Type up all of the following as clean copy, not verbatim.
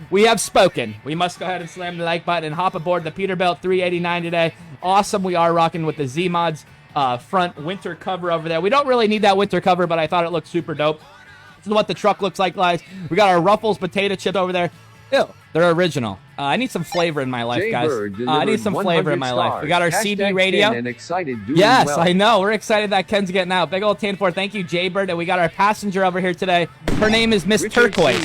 we have spoken. We must go ahead and slam the like button and hop aboard the Peterbilt 389 today. Awesome. We are rocking with the Z-Mods front winter cover over there. We don't really need that winter cover, but I thought it looked super dope. This is what the truck looks like, guys. We got our Ruffles potato chip over there. Ew, they're original. I need some flavor in my life, guys. I need some flavor in my life. We got our CD radio. And excited yes, well. I know. We're excited that Ken's getting out. Big old 10-4. Thank you, Jaybird. And we got our passenger over here today. Her name is Miss Turquoise.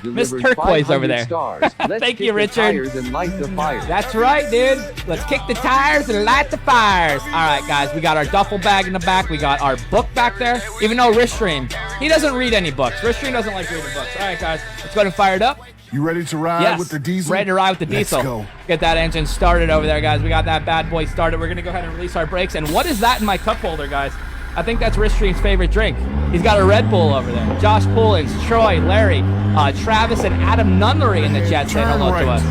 Miss Turquoise over there. Thank you, Richard. That's right, dude. Let's kick the tires and light the fires. All right, guys. We got our duffel bag in the back. We got our book back there. Even though Ristream, he doesn't read any books. Ristream doesn't like reading books. All right, guys. Let's go ahead and fire it up. You ready to ride with the diesel? Ready to ride with the diesel. Let's go. Get that engine started over there, guys. We got that bad boy started. We're going to go ahead and release our brakes. And what is that in my cup holder, guys? I think that's Ristream's favorite drink. He's got a Red Bull over there. Josh Poolins, Troy, Larry, Travis, and Adam Nunnery in the chat saying hello to us.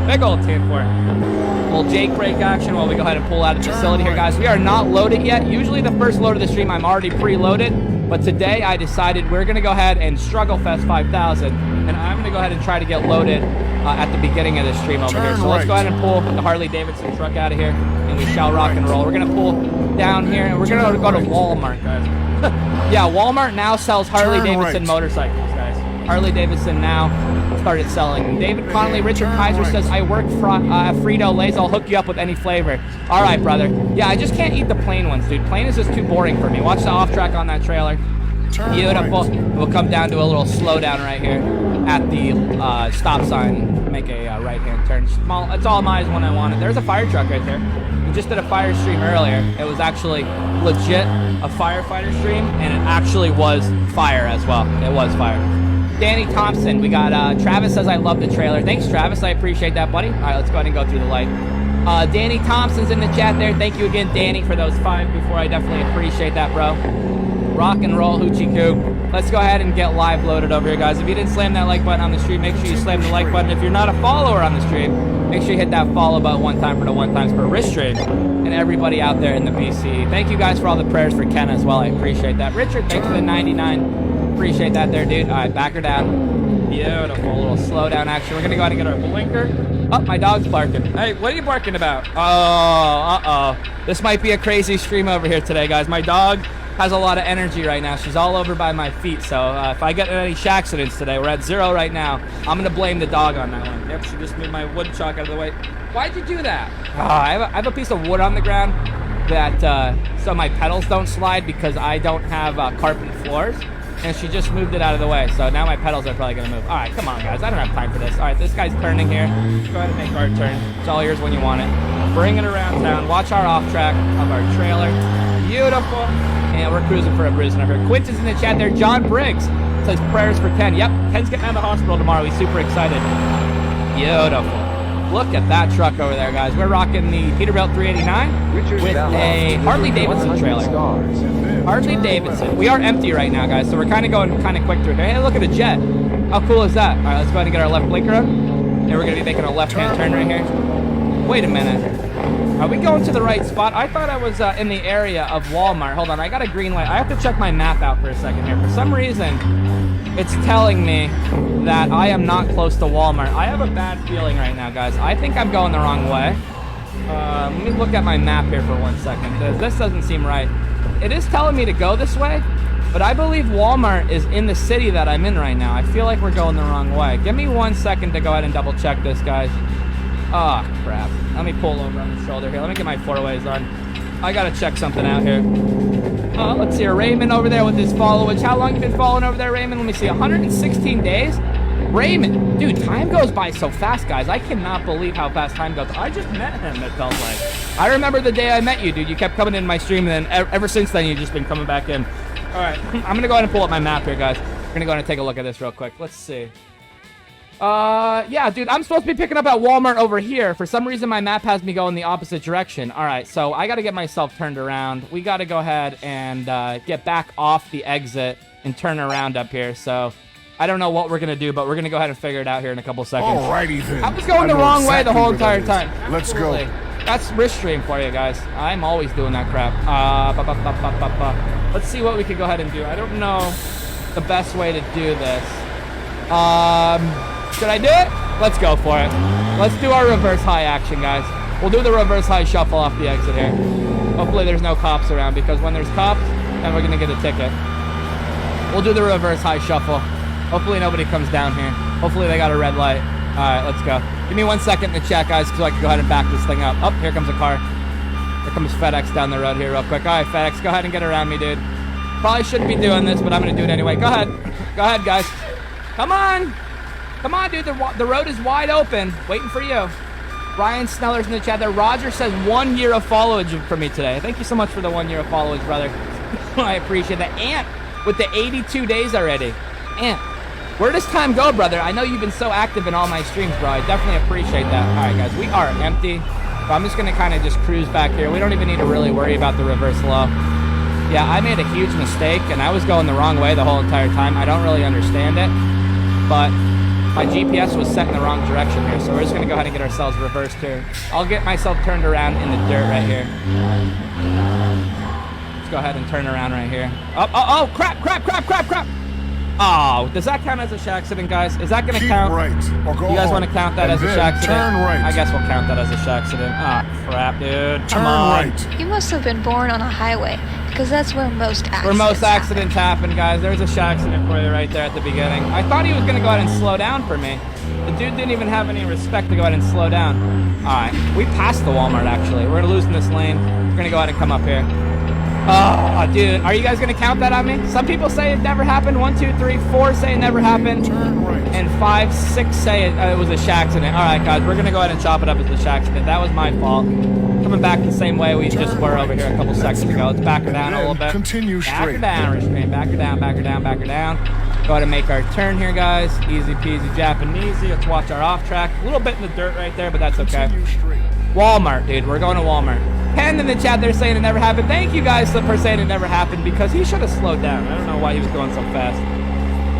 Big old 10-4. Little Jake brake action while we go ahead and pull out of the facility here, guys. We are not loaded yet. Usually the first load of the stream, I'm already preloaded. But today I decided we're going to go ahead and Struggle Fest 5000. And I'm going to go ahead and try to get loaded at the beginning of the stream over here. So let's go ahead and pull the Harley Davidson truck out of here. And we shall rock and roll. We're going to pull down here. And we're going to go to Walmart, guys. Yeah, Walmart now sells Harley Davidson motorcycles, guys. Harley Davidson now started selling. David Connolly, Richard Kaiser says, I work for Frito-Lay's. I'll hook you up with any flavor. All right, brother. Yeah, I just can't eat the plain ones, dude. Plain is just too boring for me. Watch the off track on that trailer. Beautiful. We'll come down to a little slowdown right here at the stop sign. Make a right-hand turn. Small. It's all my when I want it. There's a fire truck right there. We just did a fire stream earlier. It was actually legit a firefighter stream, and it actually was fire as well. It was fire. Danny Thompson. We got Travis says, I love the trailer. Thanks, Travis. I appreciate that, buddy. All right, let's go ahead and go through the light. Danny Thompson's in the chat there. Thank you again, Danny, for those 5 before. I definitely appreciate that, bro. Rock and roll, Hoochie Coo. Let's go ahead and get live loaded over here, guys. If you didn't slam that like button on the stream, make sure you slam the like button. If you're not a follower on the stream, make sure you hit that follow button one time for the one times for Ristream and everybody out there in the BC. Thank you guys for all the prayers for Ken as well. I appreciate that. Richard, thanks for the 99. Appreciate that there, dude. All right, back her down. Beautiful little slow down action. We're going to go ahead and get our blinker. Oh, my dog's barking. Hey, what are you barking about? Oh, This might be a crazy stream over here today, guys. My dog has a lot of energy right now. She's all over by my feet. So if I get any accidents today, we're at 0 right now. I'm going to blame the dog on that one. Yep, she just moved my wood chalk out of the way. Why'd you do that? I have a piece of wood on the ground that so my pedals don't slide because I don't have carpet floors. And she just moved it out of the way. So now my pedals are probably going to move. All right, come on, guys. I don't have time for this. All right, this guy's turning here. Go ahead and make our turn. It's all yours when you want it. Bring it around town. Watch our off track of our trailer. Beautiful. And we're cruising for a bruise over here. Quinton's in the chat there. John Briggs says prayers for Ken. Yep, Ken's getting out of the hospital tomorrow. He's super excited. Beautiful. Look at that truck over there, guys. We're rocking the Peterbilt 389 with a Harley Davidson trailer. Harley Davidson. We are empty right now, guys, so we're kind of going kind of quick through here. Hey, look at a jet. How cool is that? All right, let's go ahead and get our left blinker on. And we're going to be making a left-hand turn right here. Wait a minute. Are we going to the right spot? I thought I was in the area of Walmart. Hold on, I got a green light. I have to check my map out for a second here. For some reason, it's telling me that I am not close to Walmart. I have a bad feeling right now, guys. I think I'm going the wrong way. Let me look at my map here for 1 second, because this doesn't seem right. It is telling me to go this way, but I believe Walmart is in the city that I'm in right now. I feel like we're going the wrong way. Give me 1 second to go ahead and double check this, guys. Oh, crap. Let me pull over on the shoulder here. Let me get my four-ways on. I gotta check something out here. Let's see. Raymond over there with his followage. How long you been following over there, Raymond? Let me see. 116 days? Raymond. Dude, time goes by so fast, guys. I cannot believe how fast time goes. I just met him, it felt like. I remember the day I met you, dude. You kept coming in my stream, and then ever since then, you've just been coming back in. All right. I'm gonna go ahead and pull up my map here, guys. We're gonna go ahead and take a look at this real quick. Let's see. Yeah, dude, I'm supposed to be picking up at Walmart over here. For some reason, my map has me going the opposite direction. All right, so I got to get myself turned around. We got to go ahead and get back off the exit and turn around up here. So I don't know what we're going to do, but we're going to go ahead and figure it out here in a couple seconds. Alrighty then. I was going the wrong way the whole entire time. Let's go. That's Ristream for you guys. I'm always doing that crap. Let's see what we can go ahead and do. I don't know the best way to do this. Should I do it? Let's go for it. Let's do our reverse high action, guys. We'll do the reverse high shuffle off the exit here. Hopefully there's no cops around, because when there's cops, then we're gonna get a ticket. We'll do the reverse high shuffle. Hopefully nobody comes down here. Hopefully they got a red light. All right, let's go. Give me 1 second in the chat, guys, so I can go ahead and back this thing up. Oh, here comes a car. Here comes FedEx down the road here real quick. All right, FedEx, go ahead and get around me, dude. Probably shouldn't be doing this, but I'm gonna do it anyway. Go ahead. Go ahead, guys. Come on. Come on, dude. The road is wide open. Waiting for you. Ryan Sneller's in the chat there. Roger says 1 year of followage for me today. Thank you so much for the 1 year of followage, brother. I appreciate that. Ant with the 82 days already. Ant, where does time go, brother? I know you've been so active in all my streams, bro. I definitely appreciate that. All right, guys, we are empty. So I'm just going to kind of just cruise back here. We don't even need to really worry about the reverse low. Yeah, I made a huge mistake, and I was going the wrong way the whole entire time. I don't really understand it, but my GPS was set in the wrong direction here, so we're just going to go ahead and get ourselves reversed here. I'll get myself turned around in the dirt right here. Let's go ahead and turn around right here. Oh, crap. Oh, does that count as a shack accident, guys? Is that going to count? Right, or go you guys want to count that as a shack accident? Turn right. I guess we'll count that as a shack accident. Ah, crap, dude. Come on. Right. You must have been born on a highway, because that's where most accidents happen, guys. There's a shack accident for you right there at the beginning. I thought he was going to go ahead and slow down for me. The dude didn't even have any respect to go ahead and slow down. All right, we passed the Walmart, actually. We're going to lose in this lane. We're going to go ahead and come up here. Oh, dude, are you guys going to count that on me? Some people say it never happened. 1, 2, 3, 4 say it never happened. Turn right. And 5, 6 say it was a shack accident. All right, guys, we're going to go ahead and chop it up as a shack accident. That was my fault. Coming back the same way we just were over here a couple seconds ago. Let's back her down a little bit. Continue straight. Back her down, restraint. Back her down, back her down, back her down. Go ahead and make our turn here, guys. Easy peasy Japanesey. Let's watch our off track. A little bit in the dirt right there, but that's okay. Continue straight. Walmart, dude. We're going to Walmart. Ken in the chat, they're saying it never happened. Thank you guys for saying it never happened, because he should have slowed down. I don't know why he was going so fast.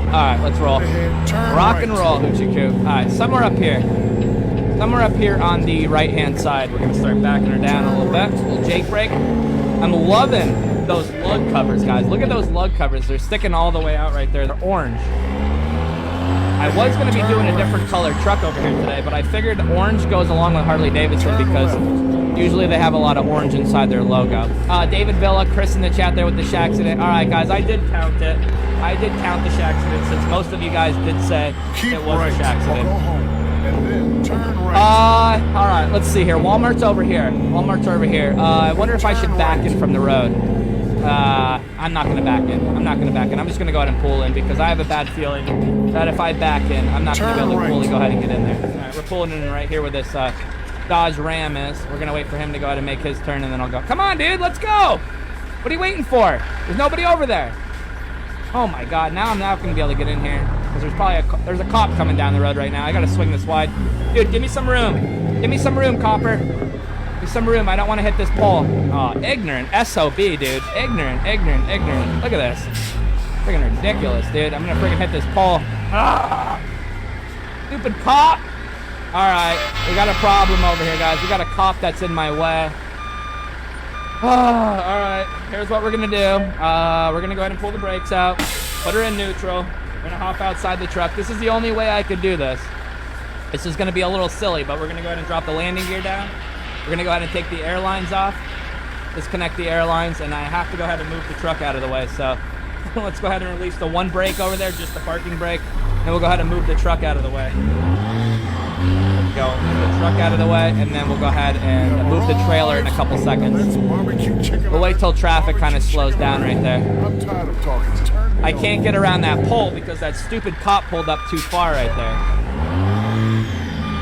All right, let's roll. Rock and roll, Hoochie Coo. All right, somewhere up here. Somewhere up here on the right-hand side. We're going to start backing her down a little bit. A little Jake break. I'm loving those lug covers, guys. Look at those lug covers. They're sticking all the way out right there. They're orange. I was going to be doing a different color truck over here today, but I figured orange goes along with Harley Davidson because usually they have a lot of orange inside their logo. David Villa, Chris in the chat there with the shack accident. All right, guys, I did count it. I did count the shack accident since most of you guys did say it was a shack accident. Go home and then turn right. All right, let's see here. Walmart's over here. Walmart's over here. I wonder if I should back in from the road. I'm not going to back in. I'm not going to back in. I'm just going to go ahead and pull in because I have a bad feeling that if I back in, I'm not going to be able to fully go ahead and get in there. All right, we're pulling in right here where this Dodge Ram is. We're going to wait for him to go ahead and make his turn, and then I'll go. Come on, dude. Let's go. What are you waiting for? There's nobody over there. Oh, my God. Now I'm not going to be able to get in here because there's probably there's a cop coming down the road right now. I got to swing this wide. Dude, give me some room. Give me some room, copper. Some room. I don't want to hit this pole. Oh, ignorant. SOB, dude. Ignorant. Look at this. Freaking ridiculous, dude. I'm going to freaking hit this pole. Ah! Stupid cop. All right. We got a problem over here, guys. We got a cop that's in my way. Oh, all right. Here's what we're going to do. We're going to go ahead and pull the brakes out. Put her in neutral. We're going to hop outside the truck. This is the only way I could do this. This is going to be a little silly, but we're going to go ahead and drop the landing gear down. We're going to go ahead and take the airlines off, disconnect the airlines, and I have to go ahead and move the truck out of the way. So let's go ahead and release the one brake over there, just the parking brake, and we'll go ahead and move the truck out of the way. There we go. Move the truck out of the way, and then we'll go ahead and move the trailer in a couple seconds. We'll wait till traffic kind of slows down right there. I'm tired of talking. I can't get around that pole because that stupid cop pulled up too far right there.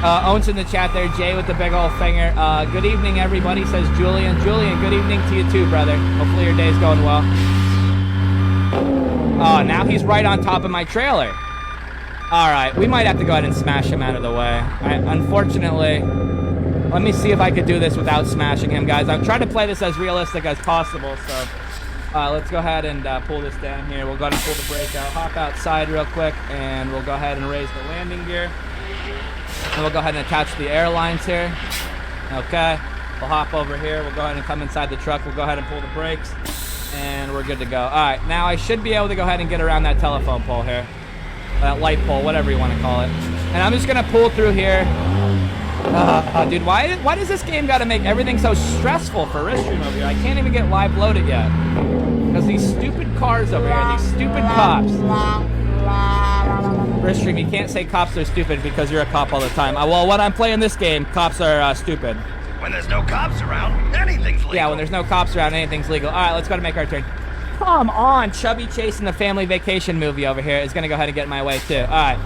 Owns in the chat there, Jay with the big old finger. Good evening, everybody, says Julian. Julian, good evening to you too, brother. Hopefully your day's going well. Oh, now he's right on top of my trailer. All right, we might have to go ahead and smash him out of the way. Unfortunately, let me see if I could do this without smashing him, guys. I'm trying to play this as realistic as possible, so let's go ahead and pull this down here. We'll go ahead and pull the brake out, hop outside real quick, and we'll go ahead and raise the landing gear. And we'll go ahead and attach the airlines here. Okay. We'll hop over here. We'll go ahead and come inside the truck. We'll go ahead and pull the brakes. And we're good to go. All right. Now I should be able to go ahead and get around that telephone pole here. That light pole, whatever you want to call it. And I'm just gonna pull through here. Dude, why does this game gotta make everything so stressful for Ristream over here? I can't even get live loaded yet. Because these stupid cars over here, these stupid cops. Ristream, you can't say cops are stupid because you're a cop all the time. Well, when I'm playing this game, cops are stupid. When there's no cops around, anything's legal. Yeah, when there's no cops around, anything's legal. All right, let's go to make our turn. Come on, Chubby chasing the family vacation movie over here is gonna go ahead and get in my way too. All right,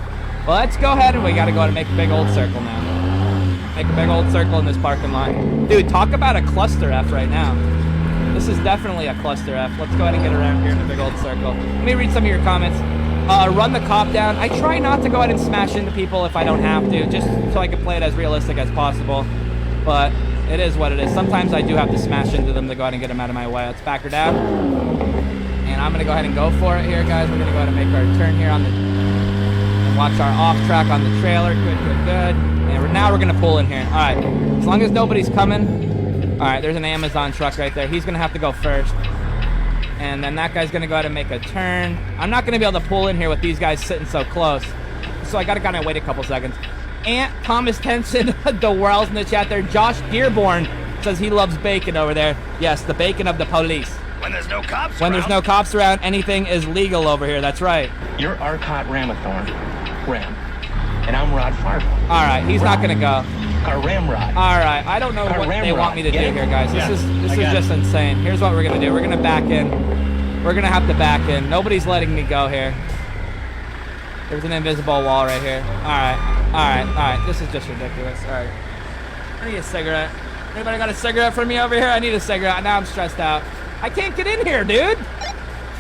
well, let's go ahead and we gotta go ahead and make a big old circle now. Make a big old circle in this parking lot. Dude, talk about a cluster F right now. This is definitely a cluster F. Let's go ahead and get around here in a big old circle. Let me read some of your comments. Run the cop down. I try not to go ahead and smash into people if I don't have to, just so I can play it as realistic as possible. But it is what it is. Sometimes I do have to smash into them to go ahead and get them out of my way. Let's back her down. And I'm going to go ahead and go for it here, guys. We're going to go ahead and make our turn here on the... and watch our off track on the trailer. Good, good, good. And now we're going to pull in here. All right. As long as nobody's coming. All right, there's an Amazon truck right there. He's going to have to go first. And then that guy's going to go ahead and make a turn. I'm not going to be able to pull in here with these guys sitting so close. So I got to kind of wait a couple seconds. Aunt Thomas Tenson, the world's in the chat there. Josh Dearborn says he loves bacon over there. Yes, the bacon of the police. When there's no cops When around. there's no cops around, anything is legal over here. That's right. You're Arcot Ramathorn, Ram, and I'm Rod Fargo. All right, he's not going to go. Our Ramrod. All right, I don't know what they want me to do here, guys. This is just insane. Here's what we're going to do. We're going to back in. We're going to have to back in. Nobody's letting me go here. There's an invisible wall right here. All right. This is just ridiculous. All right. I need a cigarette. Anybody got a cigarette for me over here? I need a cigarette. Now I'm stressed out. I can't get in here, dude.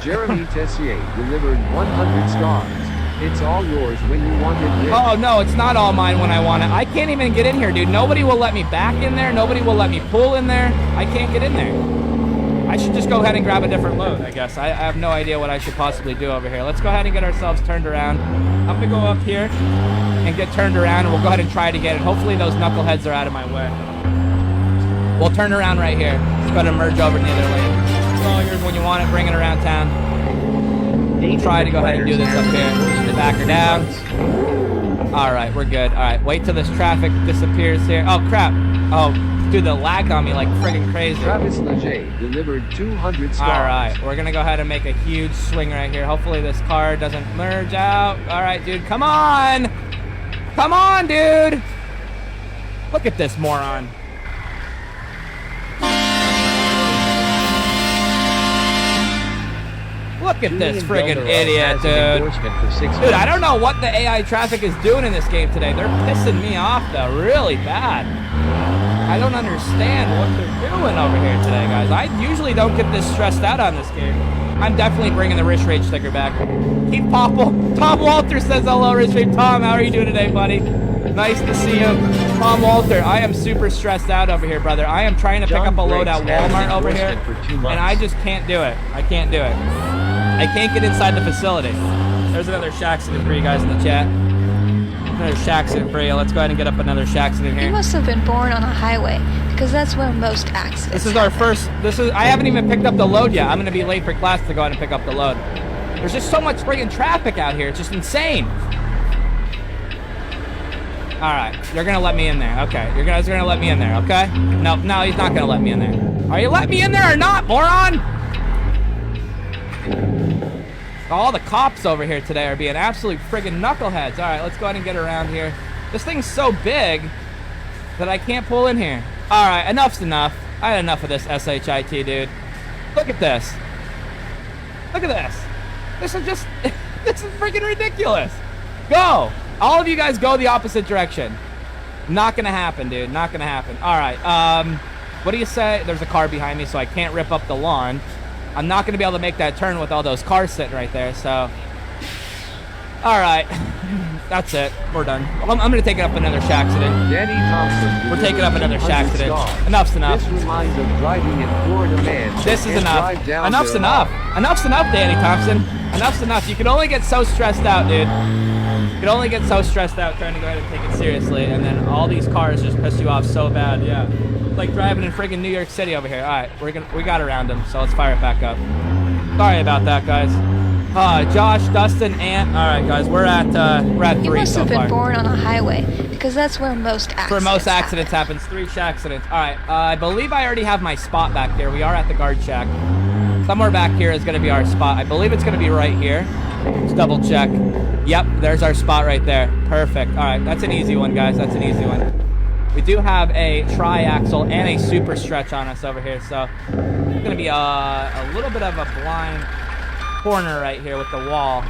Jeremy Tessier delivered 100 stars. It's all yours when you want it. Oh, no, it's not all mine when I want it. I can't even get in here, dude. Nobody will let me back in there. Nobody will let me pull in there. I can't get in there. I should just go ahead and grab a different load, I guess. I have no idea what I should possibly do over here. Let's go ahead and get ourselves turned around. I'm going to go up here and get turned around, and we'll go ahead and try it again. And hopefully those knuckleheads are out of my way. We'll turn around right here. Let's go ahead and merge over in the other lane. So here's when you want it. Bring it around town. Try to go ahead and do this up here. Back her down. All right, we're good. All right, wait till this traffic disappears here. Oh, crap. Oh, dude, the lag on me like friggin' crazy. Travis Leger delivered 200 stars. All right, we're going to go ahead and make a huge swing right here. Hopefully this car doesn't merge out. All right, dude, come on. Come on, dude. Look at this moron. Look at this friggin' idiot, dude. Dude, I don't know what the AI traffic is doing in this game today. They're pissing me off, though, really bad. I don't understand what they're doing over here today, guys. I usually don't get this stressed out on this game. I'm definitely bringing the Rich Rage sticker back. Keep Popple. Tom Walter says hello, Rich Rage. Tom, how are you doing today, buddy? Nice to see you. Tom Walter, I am super stressed out over here, brother. I am trying to pick up a load at Walmart over here, and I just can't do it. I can't do it. I can't get inside the facility. There's another Shaxton for you guys in the chat. Another Shaxton for you. Let's go ahead and get up another Shaxton in You here. must have been born on a highway, because that's where most accidents This is our happen. first. I haven't even picked up the load yet. I'm going to be late for class to go ahead and pick up the load. There's just so much friggin' traffic out here. It's just insane. All right, you're going to let me in there. Okay, you guys are going to let me in there, okay? No, he's not going to let me in there. Are you letting me in there or not, moron? All the cops over here today are being absolute friggin' knuckleheads. All right, let's go ahead and get around here. This thing's so big that I can't pull in here. All right, enough's enough. I had enough of this SHIT, dude. Look at this. Look at this. This is just, this is freaking ridiculous. Go. All of you guys go the opposite direction. Not gonna happen, dude. Not gonna happen. All right, what do you say? There's a car behind me, so I can't rip up the lawn. I'm not gonna be able to make that turn with all those cars sitting right there, so. All right, that's it. We're done. I'm gonna take it up another Shaxton. Danny Thompson. We're taking up another 100 Shaxton. stars. Enough's enough. This reminds of driving in Florida Man. This is and enough. drive down Enough's to enough. Enough's enough, Danny Thompson. Enough's enough. You can only get so stressed out, dude. You can only get so stressed out trying to go ahead and take it seriously, and then all these cars just piss you off so bad. Yeah, like driving in friggin' New York City over here. All right, we got around them, so let's fire it back up. Sorry about that, guys. Josh, Dustin, Ant. All right, guys, we're at You 3 must so have been far. born on a highway, because that's where most accidents For most accidents happens 3 accidents. All right, I believe I already have my spot back here. We are at the guard shack. Somewhere back here is going to be our spot. I believe it's going to be right here. Let's double check. Yep, there's our spot right there. Perfect. All right, that's an easy one, guys. That's an easy one. We do have a tri-axle and a super stretch on us over here, so it's going to be a little bit of a blind corner right here with the wall,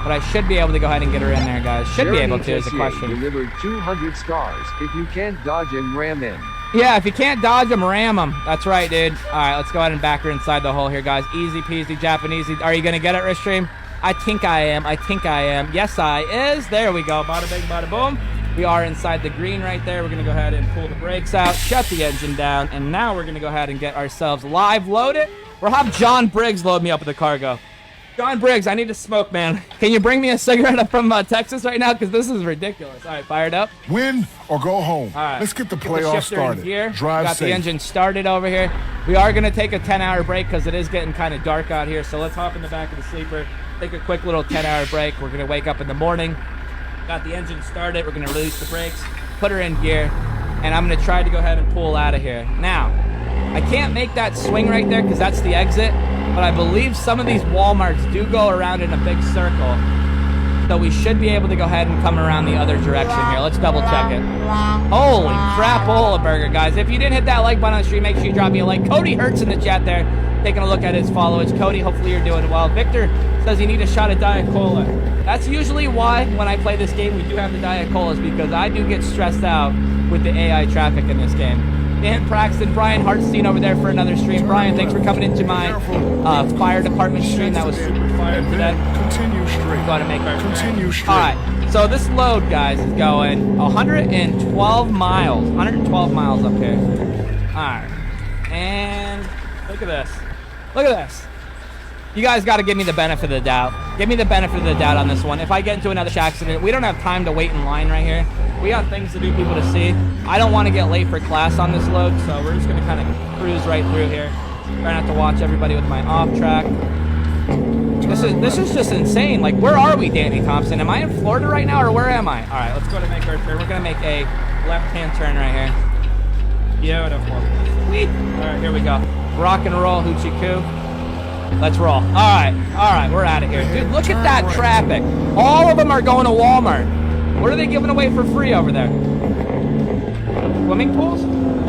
but I should be able to go ahead and get her in there, guys. Should be able to is the question. Delivered 200 stars. If you can't dodge him, ram him. Yeah, if you can't dodge them, ram them. That's right, dude. All right, let's go ahead and back her inside the hole here, guys. Easy peasy, Japanese. Are you going to get it, Restream? I think I am. I think I am. Yes, I is. There we go. Bada bing, bada boom. We are inside the green right there. We're going to go ahead and pull the brakes out, shut the engine down, and now we're going to go ahead and get ourselves live loaded. We'll have John Briggs load me up with the cargo. John Briggs, I need to smoke, man. Can you bring me a cigarette up from Texas right now? Because this is ridiculous. All right, fired up. Win or go home. All right. Let's get the Get playoff shifter in started. gear. Drive Got safe. the engine started over here. We are going to take a 10-hour break because it is getting kind of dark out here. So let's hop in the back of the sleeper, take a quick little 10-hour break. We're going to wake up in the morning. Got the engine started. We're going to release the brakes, put her in gear, and I'm going to try to go ahead and pull out of here. Now, I can't make that swing right there because that's the exit, but I believe some of these Walmarts do go around in a big circle. So we should be able to go ahead and come around the other direction here. Let's double check it. Holy crap, burger, guys. If you didn't hit that like button on the stream, make sure you drop me a like. Cody Hertz in the chat there, taking a look at his followers. Cody, hopefully you're doing well. Victor says you need a shot of Diet Cola. That's usually why when I play this game, we do have the Diet Colas, because I do get stressed out with the AI traffic in this game. Dan Praxton, Brian Hartstein over there for another stream. Brian, thanks for coming into my fire department stream. That was super fire today. Continue straight. Going to make our Continue straight. All right, so this load, guys, is going 112 miles. 112 miles up here. All right, and look at this. Look at this. You guys got to give me the benefit of the doubt. Give me the benefit of the doubt on this one. If I get into another accident, we don't have time to wait in line right here. We got things to do, people to see. I don't want to get late for class on this load, so we're just going to kind of cruise right through here. Trying not to watch everybody with my off track. This is just insane. Like, where are we, Danny Thompson? Am I in Florida right now, or where am I? All right, let's go to make our turn. We're going to make a left-hand turn right here. Beautiful. Sweet. All right, here we go. Rock and roll, hoochie coo. Let's roll. All right, we're out of here. Dude, look at that traffic. All of them are going to Walmart. What are they giving away for free over there? Swimming pools?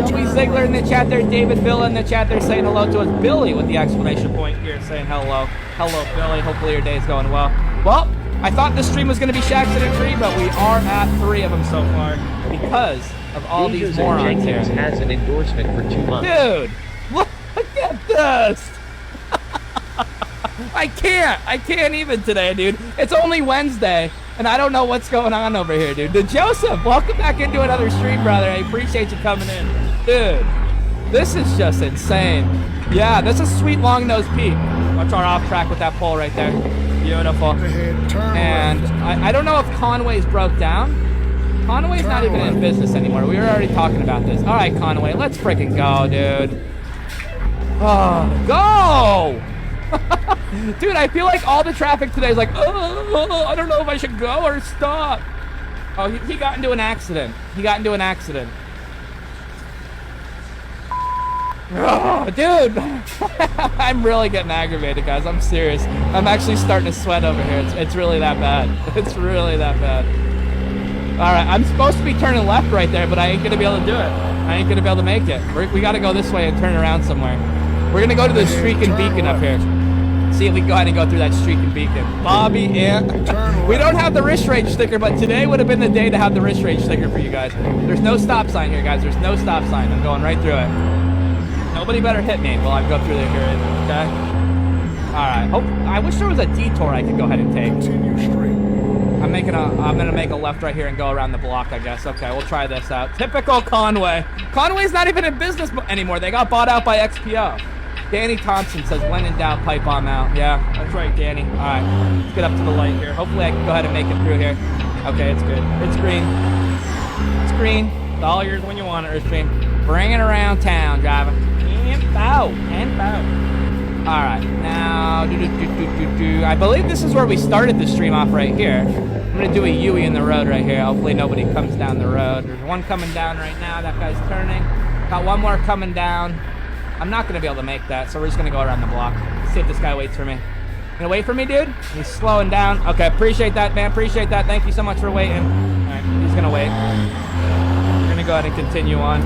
Joey Ziegler in the chat there. David Villa in the chat there saying hello to us. Billy with the exclamation point here saying hello. Hello, Billy. Hopefully your day's going well. Well, I thought this stream was going to be accident free, but we are at 3 of them so far because of all these morons here. Has an endorsement for 2 months. Dude, look at this. I can't even today, dude. It's only Wednesday, and I don't know what's going on over here, dude. Joseph, welcome back into another stream, brother. I appreciate you coming in. Dude, this is just insane. Yeah, this is sweet long-nosed Pete. Watch our off track with that pole right there. Beautiful. And I don't know if Conway's broke down. Conway's not even in business anymore. We were already talking about this. All right, Conway, let's freaking go, dude. Oh, go! Dude, I feel like all the traffic today is like, oh, I don't know if I should go or stop. Oh, he got into an accident. Oh, dude. I'm really getting aggravated, guys. I'm serious. I'm actually starting to sweat over here. It's really that bad. It's really that bad. All right, I'm supposed to be turning left right there, but I ain't going to be able to do it. I ain't going to be able to make it. We got to go this way and turn around somewhere. We're going to go to the Streaking Beacon up here. See if we can go ahead and go through that Streaking Beacon. Bobby and... We don't have the wrist rage sticker, but today would have been the day to have the wrist rage sticker for you guys. There's no stop sign here, guys. There's no stop sign. I'm going right through it. Nobody better hit me while I go through there here, okay? All right. I wish there was a detour I could go ahead and take. Continue straight. I'm gonna make a left right here and go around the block, I guess. Okay, we'll try this out. Typical Conway. Conway's not even in business anymore. They got bought out by XPO. Danny Thompson says, when in doubt, pipe bomb out. Yeah, that's right, Danny. All right, let's get up to the light here. Hopefully I can go ahead and make it through here. Okay, it's good. It's green. It's green. It's all yours when you want it, Earthstream. Bring it around town, driver. And bow. All right, now, I believe this is where we started the stream off right here. I'm gonna do a Yui in the road right here. Hopefully nobody comes down the road. There's one coming down right now. That guy's turning. Got one more coming down. I'm not gonna be able to make that, so we're just gonna go around the block. See if this guy waits for me. You gonna wait for me, dude? He's slowing down. Okay, appreciate that, man. Appreciate that. Thank you so much for waiting. All right, he's gonna wait. We're gonna go ahead and continue on.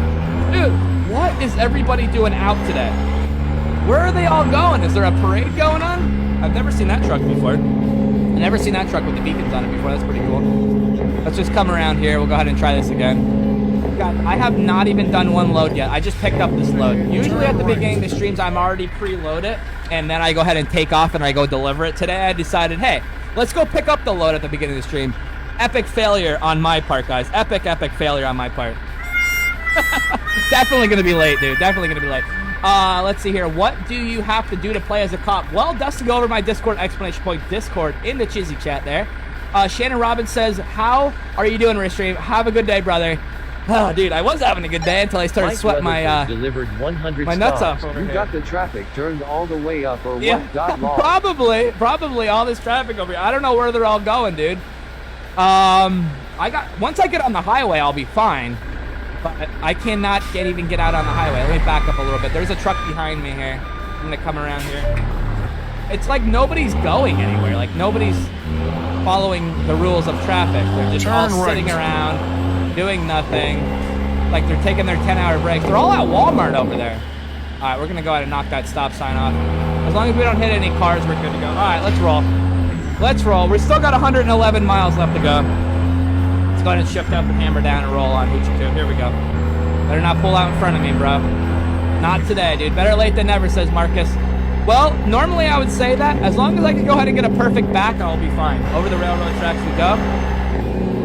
Dude, what is everybody doing out today? Where are they all going? Is there a parade going on? I've never seen that truck before. I've never seen that truck with the beacons on it before. That's pretty cool. Let's just come around here. We'll go ahead and try this again. God, I have not even done one load yet. I just picked up this load. Usually at the beginning of the streams, I'm already preloaded, and then I go ahead and take off and I go deliver it. Today, I decided, hey, let's go pick up the load at the beginning of the stream. Epic failure on my part, guys. Epic failure on my part. Definitely going to be late, dude. Definitely going to be late. Let's see here. What do you have to do to play as a cop? Well, Dustin, go over my Discord, exclamation point, Discord in the Chizzy chat there. Shannon Robbins says, how are you doing, Restream? Have a good day, brother. Oh, dude, I was having a good day until I started sweating my, delivered 100 my nuts off over You here. got the traffic turned all the way up or Yeah, what? probably all this traffic over here. I don't know where they're all going, dude. Once I get on the highway, I'll be fine. But I cannot even get out on the highway. Let me back up a little bit. There's a truck behind me here. I'm gonna come around here. It's like nobody's going anywhere. Like nobody's following the rules of traffic. They're just all sitting around, doing nothing. Like they're taking their 10-hour breaks. They're all at Walmart over there. All right, we're gonna go ahead and knock that stop sign off. As long as we don't hit any cars, we're good to go. All right, let's roll. Let's roll. We still got 111 miles left to go. Let's go ahead and shift up and hammer down and roll on Hoochie 2. Here we go. Better not pull out in front of me, bro. Not today, dude. Better late than never, says Marcus. Well, normally I would say that. As long as I can go ahead and get a perfect back, I'll be fine. Over the railroad tracks we go.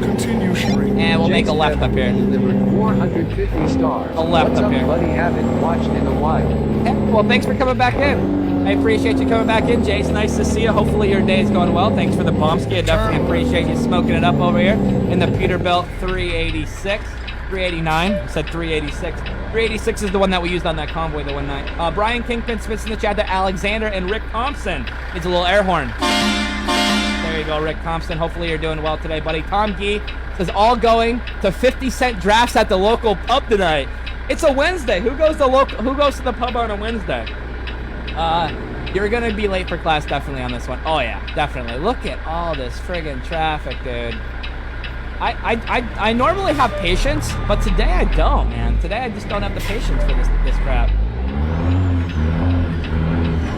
Continue straight. And we'll make a left up here. Delivered 450 stars. A left What's up here. buddy? Haven't watched in a while. Hey, well, thanks for coming back in. I appreciate you coming back in, Jace. Nice to see you. Hopefully your day's going well. Thanks for the bombski. I definitely appreciate you smoking it up over here in the Peterbilt 386. 389. I said 386. 386 is the one that we used on that convoy the one night. Brian Kingpin Smith's in the chat there. Alexander and Rick Thompson. It's a little air horn. There you go, Rick Thompson. Hopefully you're doing well today, buddy. Tom Gee says all going to 50-cent drafts at the local pub tonight. It's a Wednesday. Who goes to the pub on a Wednesday? You're gonna be late for class definitely on this one. Oh yeah, definitely. Look at all this friggin' traffic, dude. I normally have patience, but today I don't, man. Today I just don't have the patience for this crap.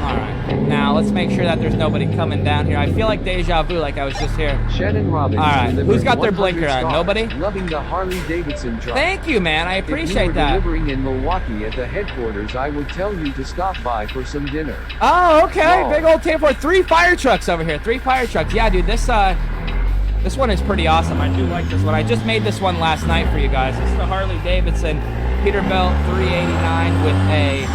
Alright, now let's make sure that there's nobody coming down here. I feel like deja vu, like I was just here. Shannon Robbins. Alright, who's got their blinker on? Nobody? Loving the Harley Davidson truck. Thank you, man. I appreciate if you were that. delivering in Milwaukee at the headquarters, I would tell you to stop by for some dinner. Oh, okay. Whoa. Big old tape for 3 fire trucks over here. 3 fire trucks. Yeah, dude, this one is pretty awesome. I do like this one. I just made this one last night for you guys. This is the Harley Davidson Peterbilt 389 with a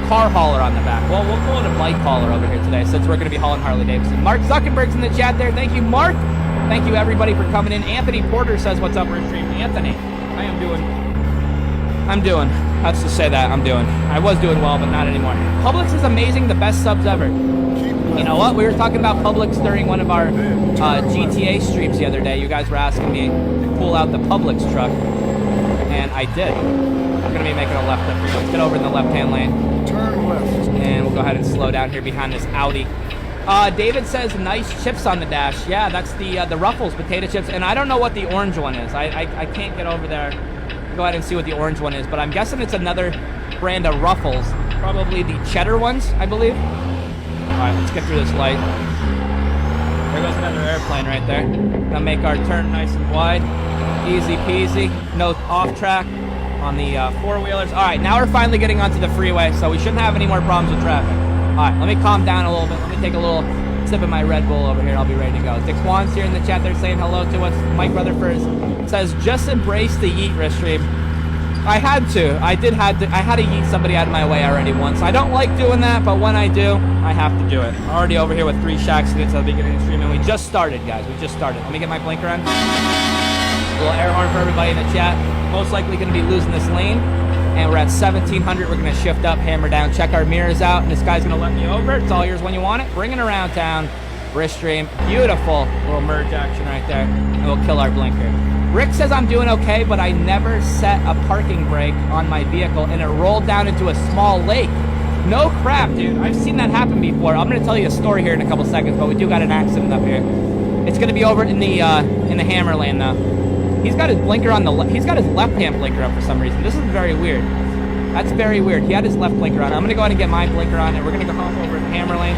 car hauler on the back. Well, we'll call it a bike hauler over here today since we're going to be hauling Harley Davidson. Mark Zuckerberg's in the chat there. Thank you, Mark. Thank you, everybody, for coming in. Anthony Porter says, what's up, Restream? Anthony, I'm doing. Let's just say that. I was doing well, but not anymore. Publix is amazing. The best subs ever. You know what? We were talking about Publix during one of our GTA streams the other day. You guys were asking me to pull out the Publix truck, and I did. We're going to be making a left up here. Let's get over in the left-hand lane. Turn left. And we'll go ahead and slow down here behind this Audi. David says nice chips on the dash. Yeah, that's the Ruffles potato chips, and I don't know what the orange one is. I can't get over there. Go ahead and see what the orange one is, but I'm guessing it's another brand of Ruffles. Probably the cheddar ones, I believe. All right, let's get through this light. There goes another airplane right there. Gonna make our turn nice and wide. Easy peasy. No off track on the four-wheelers. All right, now we're finally getting onto the freeway, so we shouldn't have any more problems with traffic. All right, let me calm down a little bit. Let me take a little sip of my Red Bull over here. I'll be ready to go. Dick Swan's here in the chat. They're saying hello to us. Mike Rutherford says, just embrace the yeet, Restream. I had to. I had to yeet somebody out of my way already once. I don't like doing that, but when I do, I have to do it. Already over here with 3 shack skits at the beginning of the stream, and we just started, guys. We just started. Let me get my blinker on. A little air horn for everybody in the chat. Most likely going to be losing this lane. and we're at 1700. We're gonna shift up, hammer down, check our mirrors out, and this guy's gonna let me over. It's all yours when you want it. Bring it around town. Wrist stream, beautiful little merge action right there, and we'll kill our blinker. Rick says I'm doing okay, but I never set a parking brake on my vehicle, and it rolled down into a small lake. No crap, dude. I've seen that happen before. I'm gonna tell you a story here in a couple seconds, but we do got an accident up here. It's gonna be over in the hammer lane though. He's got his blinker on he's got his left hand blinker up for some reason. This is very weird. That's very weird. He had his left blinker on. I'm gonna go ahead and get my blinker on, and we're gonna go hop over in the hammer lane.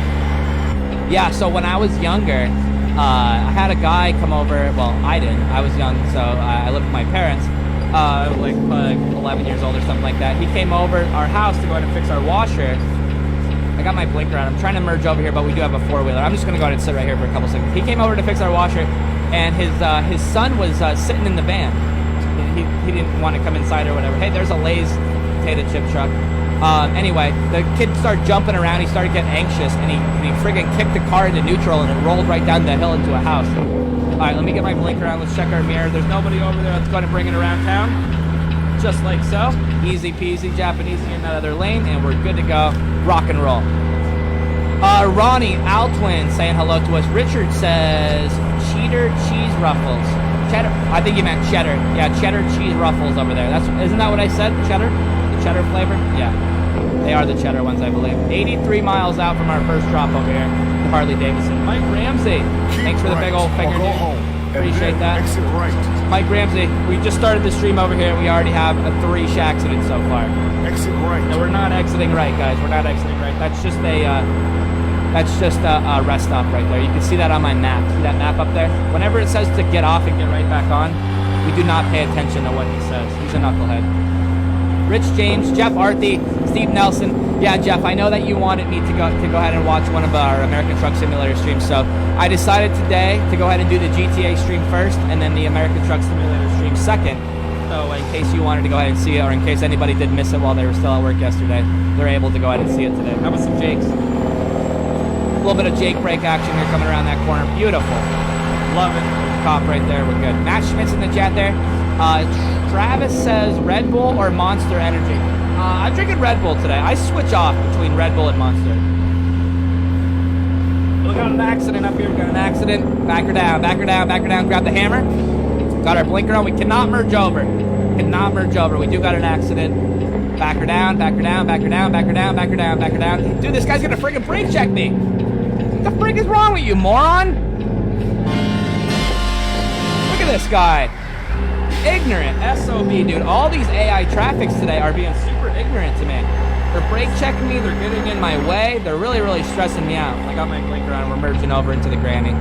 Yeah, so when I was younger, I had a guy come over. Well, I didn't. I was young, so I lived with my parents. I was like 11 years old or something like that. He came over our house to go ahead and fix our washer. I got my blinker on. I'm trying to merge over here, but we do have a four-wheeler. I'm just going to go ahead and sit right here for a couple seconds. He came over to fix our washer, and his son was sitting in the van. He didn't want to come inside or whatever. Hey, there's a Lay's potato chip truck. Anyway, the kid started jumping around. He started getting anxious, and he friggin' kicked the car into neutral, and it rolled right down the hill into a house. All right, let me get my blinker on. Let's check our mirror. There's nobody over there. Let's go ahead and bring it around town. Just like so. Easy peasy, Japanese in that other lane, and we're good to go. Rock and roll. Ronnie Altwin saying hello to us. Richard says cheddar cheese ruffles. Cheddar. I think you meant cheddar. Yeah, cheddar cheese ruffles over there. Isn't that what I said? Cheddar? The cheddar flavor? Yeah. They are the cheddar ones, I believe. 83 miles out from our first drop over here. The Harley Davidson. Mike Ramsey. Thanks for the big old finger, dude. Appreciate that. Exit right. Mike Ramsey, we just started the stream over here. We already have 3 accidents so far. Exit right. No, we're not exiting right, guys. We're not exiting right. That's just a rest stop right there. You can see that on my map. See that map up there? Whenever it says to get off and get right back on, we do not pay attention to what he says. He's a knucklehead. Rich James, Jeff Arthey, Steve Nelson. Yeah, Jeff, I know that you wanted me to go ahead and watch one of our American Truck Simulator streams, so I decided today to go ahead and do the GTA stream first, and then the American Truck Simulator stream second. So in case you wanted to go ahead and see it, or in case anybody did miss it while they were still at work yesterday, they're able to go ahead and see it today. How about some Jakes? A little bit of Jake break action here coming around that corner. Beautiful. Love it. Cop right there. We're good. Matt Schmidt's in the chat there. Travis says Red Bull or Monster Energy. I'm drinking Red Bull today. I switch off between Red Bull and Monster. We got an accident up here. We got an accident. Back her down. Back her down. Back her down. Grab the hammer. Got our blinker on. We cannot merge over. Cannot merge over. We do got an accident. Back her down. Back her down. Back her down. Back her down. Back her down. Back her down. Dude, this guy's gonna friggin' brake check me. What the frig is wrong with you, moron? Look at this guy. Ignorant SOB, dude. All these AI traffics today are being super ignorant to me. They're brake checking me. They're getting in my way. They're really, really stressing me out. I got my blinker on. We're merging over into the granny.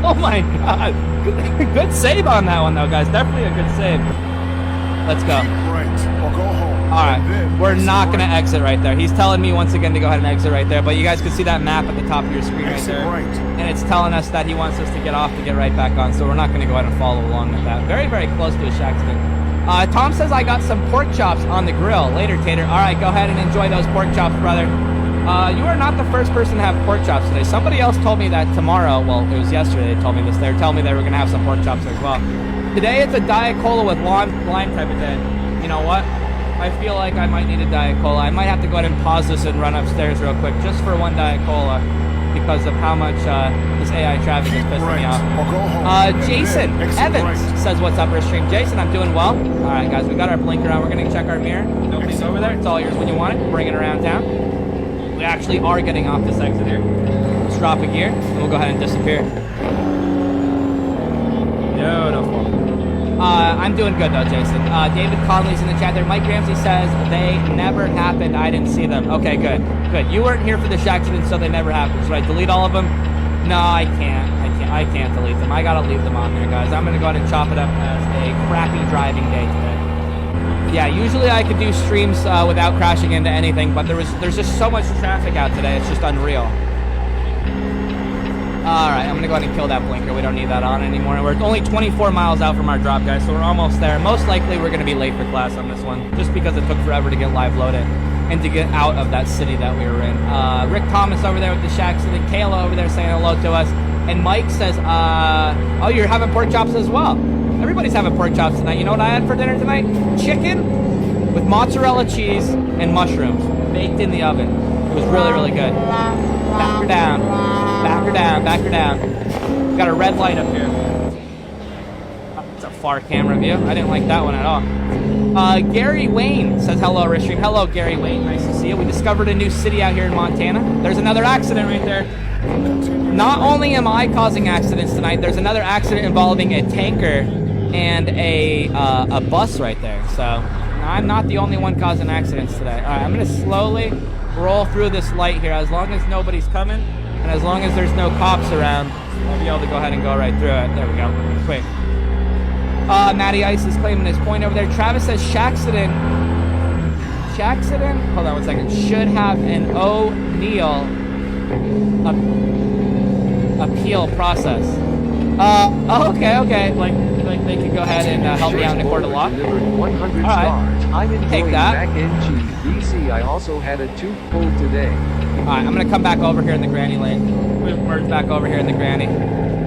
Oh my god. Good save on that one, though, guys. Definitely a good save. Let's go. Keep right or go home. All right. We're not going to exit right there. He's telling me once again to go ahead and exit right there. But you guys can see that map at the top of your screen right there. And it's telling us that he wants us to get off to get right back on. So we're not going to go ahead and follow along with that. Very, very close to a accident. Tom says I got some pork chops on the grill. Later, Tater. All right, go ahead and enjoy those pork chops, brother. You are not the first person to have pork chops today. Somebody else told me that tomorrow, well, it was yesterday they told me this. They were telling me they were going to have some pork chops as well. Today it's a Diet Cola with lime type of day. You know what? I feel like I might need a Diet Cola. I might have to go ahead and pause this and run upstairs real quick just for one Diet Cola because of how much this AI traffic is pissing me off. Jason Evans says, what's up, Restream? Jason, I'm doing well. All right, guys, we got our blinker on. We're going to check our mirror. Nobody's over there. It's all yours when you want it. Bring it around town. We actually are getting off this exit here. Let's drop a gear, and we'll go ahead and disappear. Beautiful. I'm doing good, though, Jason. David Conley's in the chat there. Mike Ramsey says, they never happened. I didn't see them. Okay, good. Good. You weren't here for this accident, so they never happened. Should I delete all of them? No, I can't. I can't delete them. I gotta leave them on there, guys. I'm gonna go ahead and chop it up as a crappy driving day today. Yeah, usually I could do streams without crashing into anything, but there's just so much traffic out today. It's just unreal. Alright, I'm going to go ahead and kill that blinker. We don't need that on anymore. We're only 24 miles out from our drop, guys, so we're almost there. Most likely we're going to be late for class on this one, just because it took forever to get live loaded and to get out of that city that we were in. Rick Thomas over there with the shack sitting. Kayla over there saying hello to us. And Mike says, oh, you're having pork chops as well. Everybody's having pork chops tonight. You know what I had for dinner tonight? Chicken with mozzarella cheese and mushrooms baked in the oven. It was really, really good. Back her down. Back her down. Back her down. Got a red light up here. It's a far camera view. I didn't like that one at all. Gary Wayne says hello, Restream. Hello, Gary Wayne. Nice to see you. We discovered a new city out here in Montana. There's another accident right there. Not only am I causing accidents tonight, there's another accident involving a tanker and a bus right there. So I'm not the only one causing accidents today. All right, I'm going to slowly roll through this light here. As long as nobody's coming and as long as there's no cops around, I'll be able to go ahead and go right through it. There we go. Quick. Matty Ice is claiming his point over there. Travis says Shaxident. Hold on one second. Should have an O'Neill appeal process. Okay. Like they could go ahead and help me out in a court of law. Delivered 100 All right. stars. I'm enjoying Take that. mac and cheese. DC, I also had a tooth pulled today. All right, I'm gonna come back over here in the granny lane. We've merged back over here in the granny.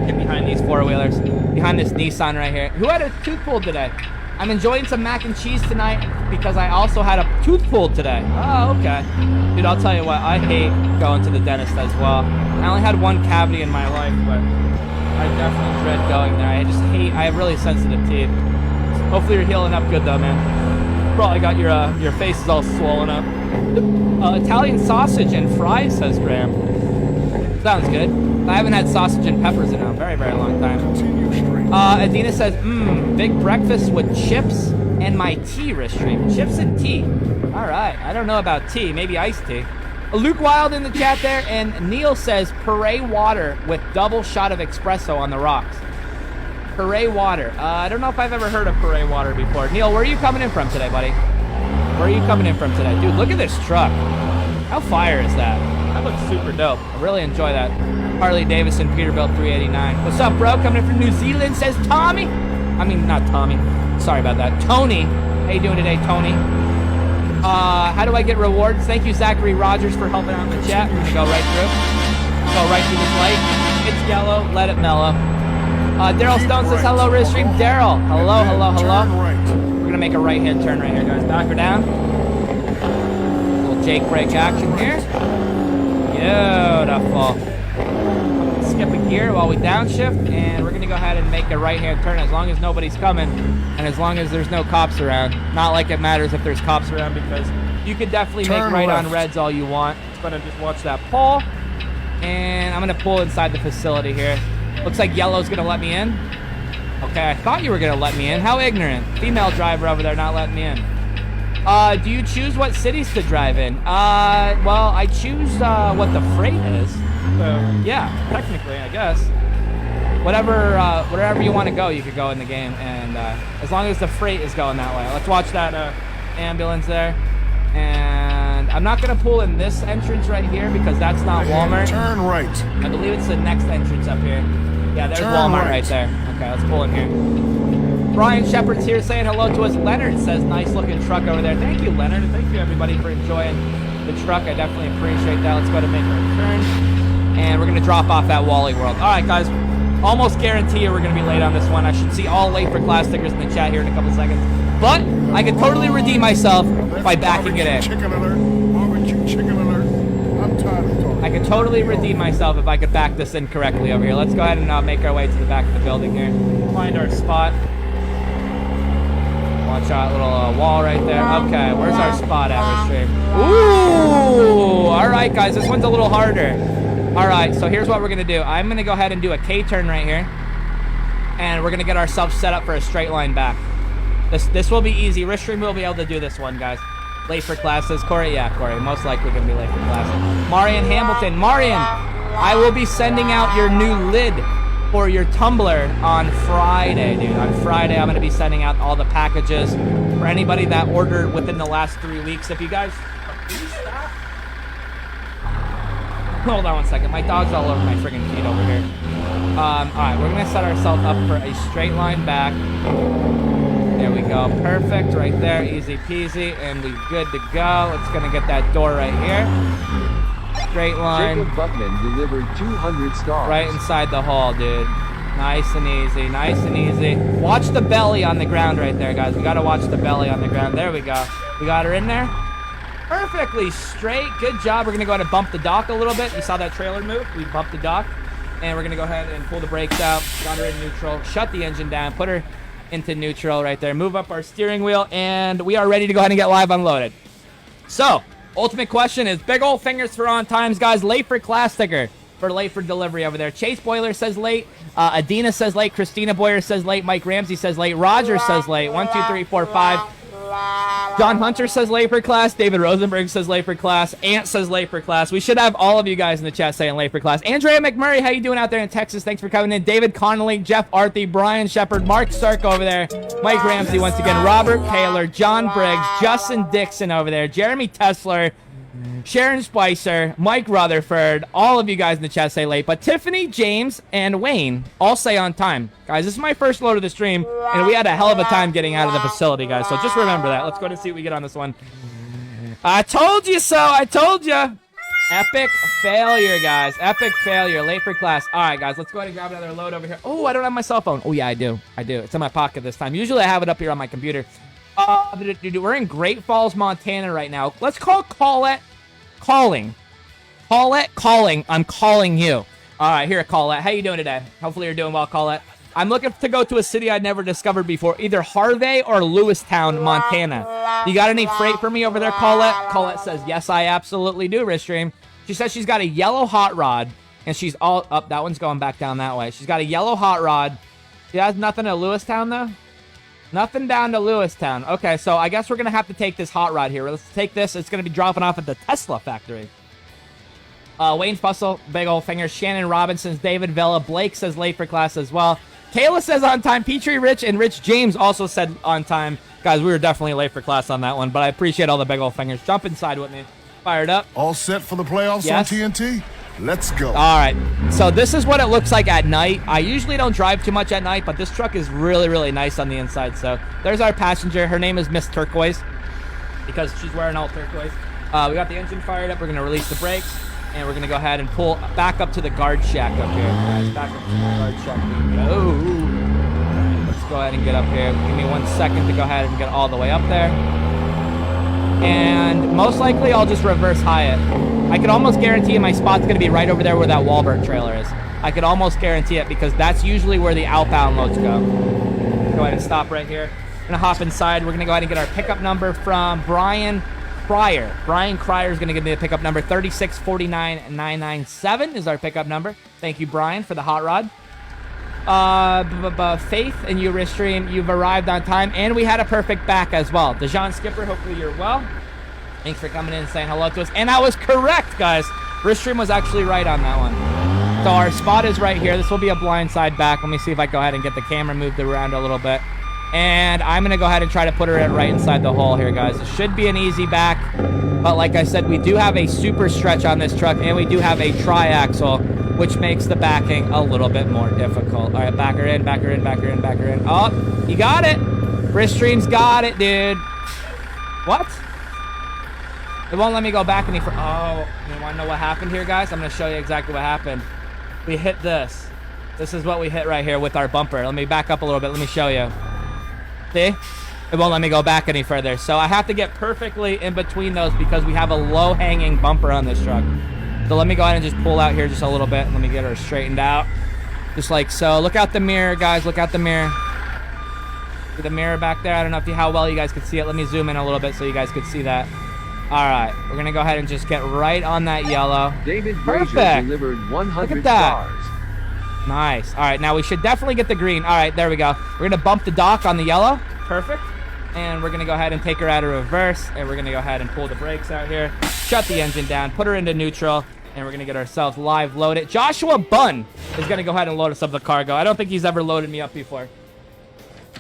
Get behind these four-wheelers. Behind this Nissan right here. Who had a tooth pulled today? I'm enjoying some mac and cheese tonight because I also had a tooth pulled today. Oh, okay. Dude, I'll tell you what, I hate going to the dentist as well. I only had one cavity in my life, but I definitely dread going there. I have really sensitive teeth. Hopefully you're healing up good though, man. Probably got your face is all swollen up. Italian sausage and fries, says Graham. Sounds good. I haven't had sausage and peppers in a very, very long time. Adina says, big breakfast with chips and my tea, Restream. Chips and tea. All right. I don't know about tea. Maybe iced tea. Luke Wild in the chat there. And Neil says, puree water with double shot of espresso on the rocks. Puree water. I don't know if I've ever heard of puree water before. Neil, where are you coming in from today, buddy? Where are you coming in from today? Dude, look at this truck. How fire is that? That looks super dope. I really enjoy that. Harley Davidson, Peterbilt 389. What's up, bro? Coming in from New Zealand, says Tommy. I mean, not Tommy. Sorry about that. Tony. How you doing today, Tony? How do I get rewards? Thank you, Zachary Rogers, for helping out in the chat. We're going to go right through. Go right through this light. It's yellow. Let it mellow. Daryl Stone says, hello, Restream. Daryl. Hello. We're going to make a right-hand turn right here, guys. Back her down. Little Jake brake action here. Beautiful. Skip a gear while we downshift, and we're going to go ahead and make a right-hand turn as long as nobody's coming and as long as there's no cops around. Not like it matters if there's cops around, because you could definitely make right on reds all you want. It's going to just watch that pull, and I'm going to pull inside the facility here. Looks like yellow's going to let me in. Okay, I thought you were going to let me in. How ignorant. Female driver over there not letting me in. Do you choose what cities to drive in? Well, I choose what the freight is. So, yeah, technically, I guess. Wherever you want to go, you could go in the game. And as long as the freight is going that way. Let's watch that ambulance there. And I'm not going to pull in this entrance right here because that's not Walmart. Turn right. I believe it's the next entrance up here. Yeah, there's Walmart right there. Okay, let's pull in here. Brian Shepard's here saying hello to us. Leonard says, nice looking truck over there. Thank you, Leonard. And thank you, everybody, for enjoying the truck. I definitely appreciate that. Let's go ahead and make our turn. And we're going to drop off at Wally World. All right, guys. Almost guarantee you we're going to be late on this one. I should see all late for class stickers in the chat here in a couple seconds. But I can totally redeem myself by backing it in. Chicken alert. Barbecue chicken alert. I'm tired of talking. I can totally redeem myself if I could back this in correctly over here. Let's go ahead and make our way to the back of the building here. Find our spot. Watch out, little wall right there. Okay, where's our spot at, Restream? Ooh! All right, guys, this one's a little harder. All right, so here's what we're going to do. I'm going to go ahead and do a K-turn right here. And we're going to get ourselves set up for a straight line back. This will be easy. Restream will be able to do this one, guys. Late for classes. Corey? Yeah, Corey. Most likely going to be late for classes. Marion Hamilton. Marion, I will be sending out your new lid for your tumbler on Friday, dude. On Friday, I'm going to be sending out all the packages for anybody that ordered within the last 3 weeks. If you guys... Hold on one second. My dog's all over my friggin' feet over here. All right, we're going to set ourselves up for a straight line back. There we go. Perfect. Right there. Easy peasy. And we're good to go. It's going to get that door right here. Straight line. Jacob Buckman delivered 200 stars. Right inside the hall, dude. Nice and easy, nice and easy. Watch the belly on the ground right there, guys. We got to watch the belly on the ground. There we go. We got her in there. Perfectly straight. Good job. We're going to go ahead and bump the dock a little bit. You saw that trailer move? We bumped the dock. And we're going to go ahead and pull the brakes out. Got her in neutral. Shut the engine down. Put her into neutral right there. Move up our steering wheel. And we are ready to go ahead and get live unloaded. So, ultimate question is big old fingers for on times, guys. Late for class sticker for late for delivery over there. Chase Boiler says late. Adina says late. Christina Boyer says late. Mike Ramsey says late. Roger says late. 1, 2, 3, 4, 5. John Hunter says late for class. David Rosenberg says late for class. Ant says late for class. We should have all of you guys in the chat saying late for class. Andrea McMurray, how you doing out there in Texas? Thanks for coming in. David Connolly, Jeff Arthey, Brian Shepard, Mark Stark over there. Mike Ramsey once again. Robert Taylor, John Briggs, Justin Dixon over there. Jeremy Tesler, Sharon Spicer, Mike Rutherford, all of you guys in the chat say late, but Tiffany, James, and Wayne all say on time. Guys, this is my first load of the stream, and we had a hell of a time getting out of the facility, guys, so just remember that. Let's go and see what we get on this one. I told you so. I told you. Epic failure, guys. Epic failure. Late for class. All right, guys, let's go ahead and grab another load over here. Oh, I don't have my cell phone. Oh, yeah, I do. I do. It's in my pocket this time. Usually I have it up here on my computer. We're in Great Falls, Montana right now. Let's call Colette calling. Colette calling. I'm calling you. All right, here, Colette. How you doing today? Hopefully you're doing well, Colette. I'm looking to go to a city I'd never discovered before, either Harvey or Lewistown, Montana. You got any freight for me over there, Colette? Colette says, yes, I absolutely do, Ristream. She says she's got a yellow hot rod, and she's all up. That one's going back down that way. She's got a yellow hot rod. She has nothing at Lewistown, though? Nothing down to Lewistown. Okay, so I guess we're going to have to take this hot rod here. Let's take this. It's going to be dropping off at the Tesla factory. Wayne Fussell, big old fingers. Shannon Robinson's, David Villa. Blake says late for class as well. Kayla says on time. Petrie Rich and Rich James also said on time. Guys, we were definitely late for class on that one, but I appreciate all the big old fingers. Jump inside with me. Fired up. All set for the playoffs Yes. on TNT? Let's go. All right, so this is what it looks like at night. I usually don't drive too much at night, but this truck is really, really nice on the inside. So there's our passenger. Her name is Miss Turquoise because she's wearing all turquoise. We got the engine fired up. We're going to release the brakes, and we're going to go ahead and pull back up to the guard shack up here. Guys, back up to the guard shack. Oh, let's go ahead and get up here. Give me 1 second to go ahead and get all the way up there. And most likely I'll just reverse high it. I can almost guarantee my spot's going to be right over there where that Wahlberg trailer is. I can almost guarantee it because that's usually where the outbound loads go. Go ahead and stop right here. We're going to hop inside. We're going to go ahead and get our pickup number from Brian Cryer. Brian Cryer is going to give me the pickup number. 3649997 is our pickup number. Thank you, Brian, for the hot rod. Faith and you, Ristream, you've arrived on time, and we had a perfect back as well. Dejan Skipper, hopefully you're well. Thanks for coming in and saying hello to us. And I was correct, guys. Ristream was actually right on that one. So our spot is right here. This will be a blind side back. Let me see if I go ahead and get the camera moved around a little bit. And I'm going to go ahead and try to put her in right inside the hole here, guys. It should be an easy back. But like I said, we do have a super stretch on this truck, and we do have a tri-axle, which makes the backing a little bit more difficult. All right, back her in, back her in, back her in, back her in. Oh, you got it. Ristream's got it, dude. What? It won't let me go back any further. Oh, you want to know what happened here, guys? I'm going to show you exactly what happened. We hit this. This is what we hit right here with our bumper. Let me back up a little bit. Let me show you. See? It won't let me go back any further. So I have to get perfectly in between those because we have a low-hanging bumper on this truck. So let me go ahead and just pull out here just a little bit. Let me get her straightened out. Just like so. Look out the mirror, guys. Look out the mirror. See the mirror back there? I don't know how well you guys could see it. Let me zoom in a little bit so you guys could see that. All right. We're going to go ahead and just get right on that yellow. David Frazier delivered 100 Look at that. stars. Nice. All right. Now we should definitely get the green. All right. There we go. We're going to bump the dock on the yellow. Perfect. And we're going to go ahead and take her out of reverse. And we're going to go ahead and pull the brakes out here. Shut the engine down. Put her into neutral. And we're going to get ourselves live loaded. Joshua Bunn is going to go ahead and load us up the cargo. I don't think he's ever loaded me up before.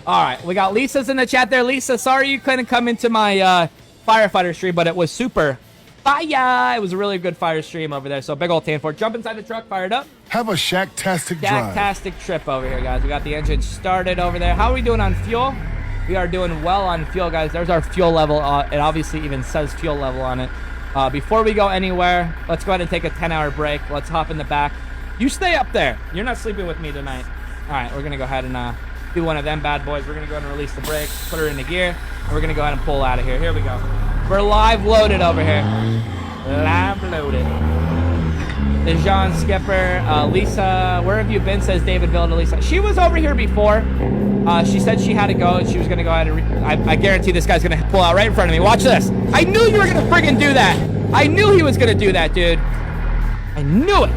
All right. We got Lisa's in the chat there. Lisa, sorry you couldn't come into my firefighter stream, but it was super fire. It was a really good fire stream over there. So big old tan Ford. Jump inside the truck. Fired up. Have a shack-tastic drive. Shack-tastic trip over here, guys. We got the engine started over there. How are we doing on fuel? We are doing well on fuel, guys. There's our fuel level. It obviously even says fuel level on it. Before we go anywhere, let's go ahead and take a 10-hour break. Let's hop in the back. You stay up there. You're not sleeping with me tonight. All right, we're gonna go ahead and do one of them bad boys. We're gonna go ahead and release the brake, put her into gear, and we're gonna go ahead and pull out of here. Here we go. We're live loaded over here. Live loaded. The Jean Skipper, Lisa, where have you been? Says David Villa to Lisa. She was over here before. She said she had to go and she was gonna go ahead and I guarantee this guy's gonna pull out right in front of me. Watch this. I knew you were gonna friggin' do that. I knew he was gonna do that, dude. I knew it.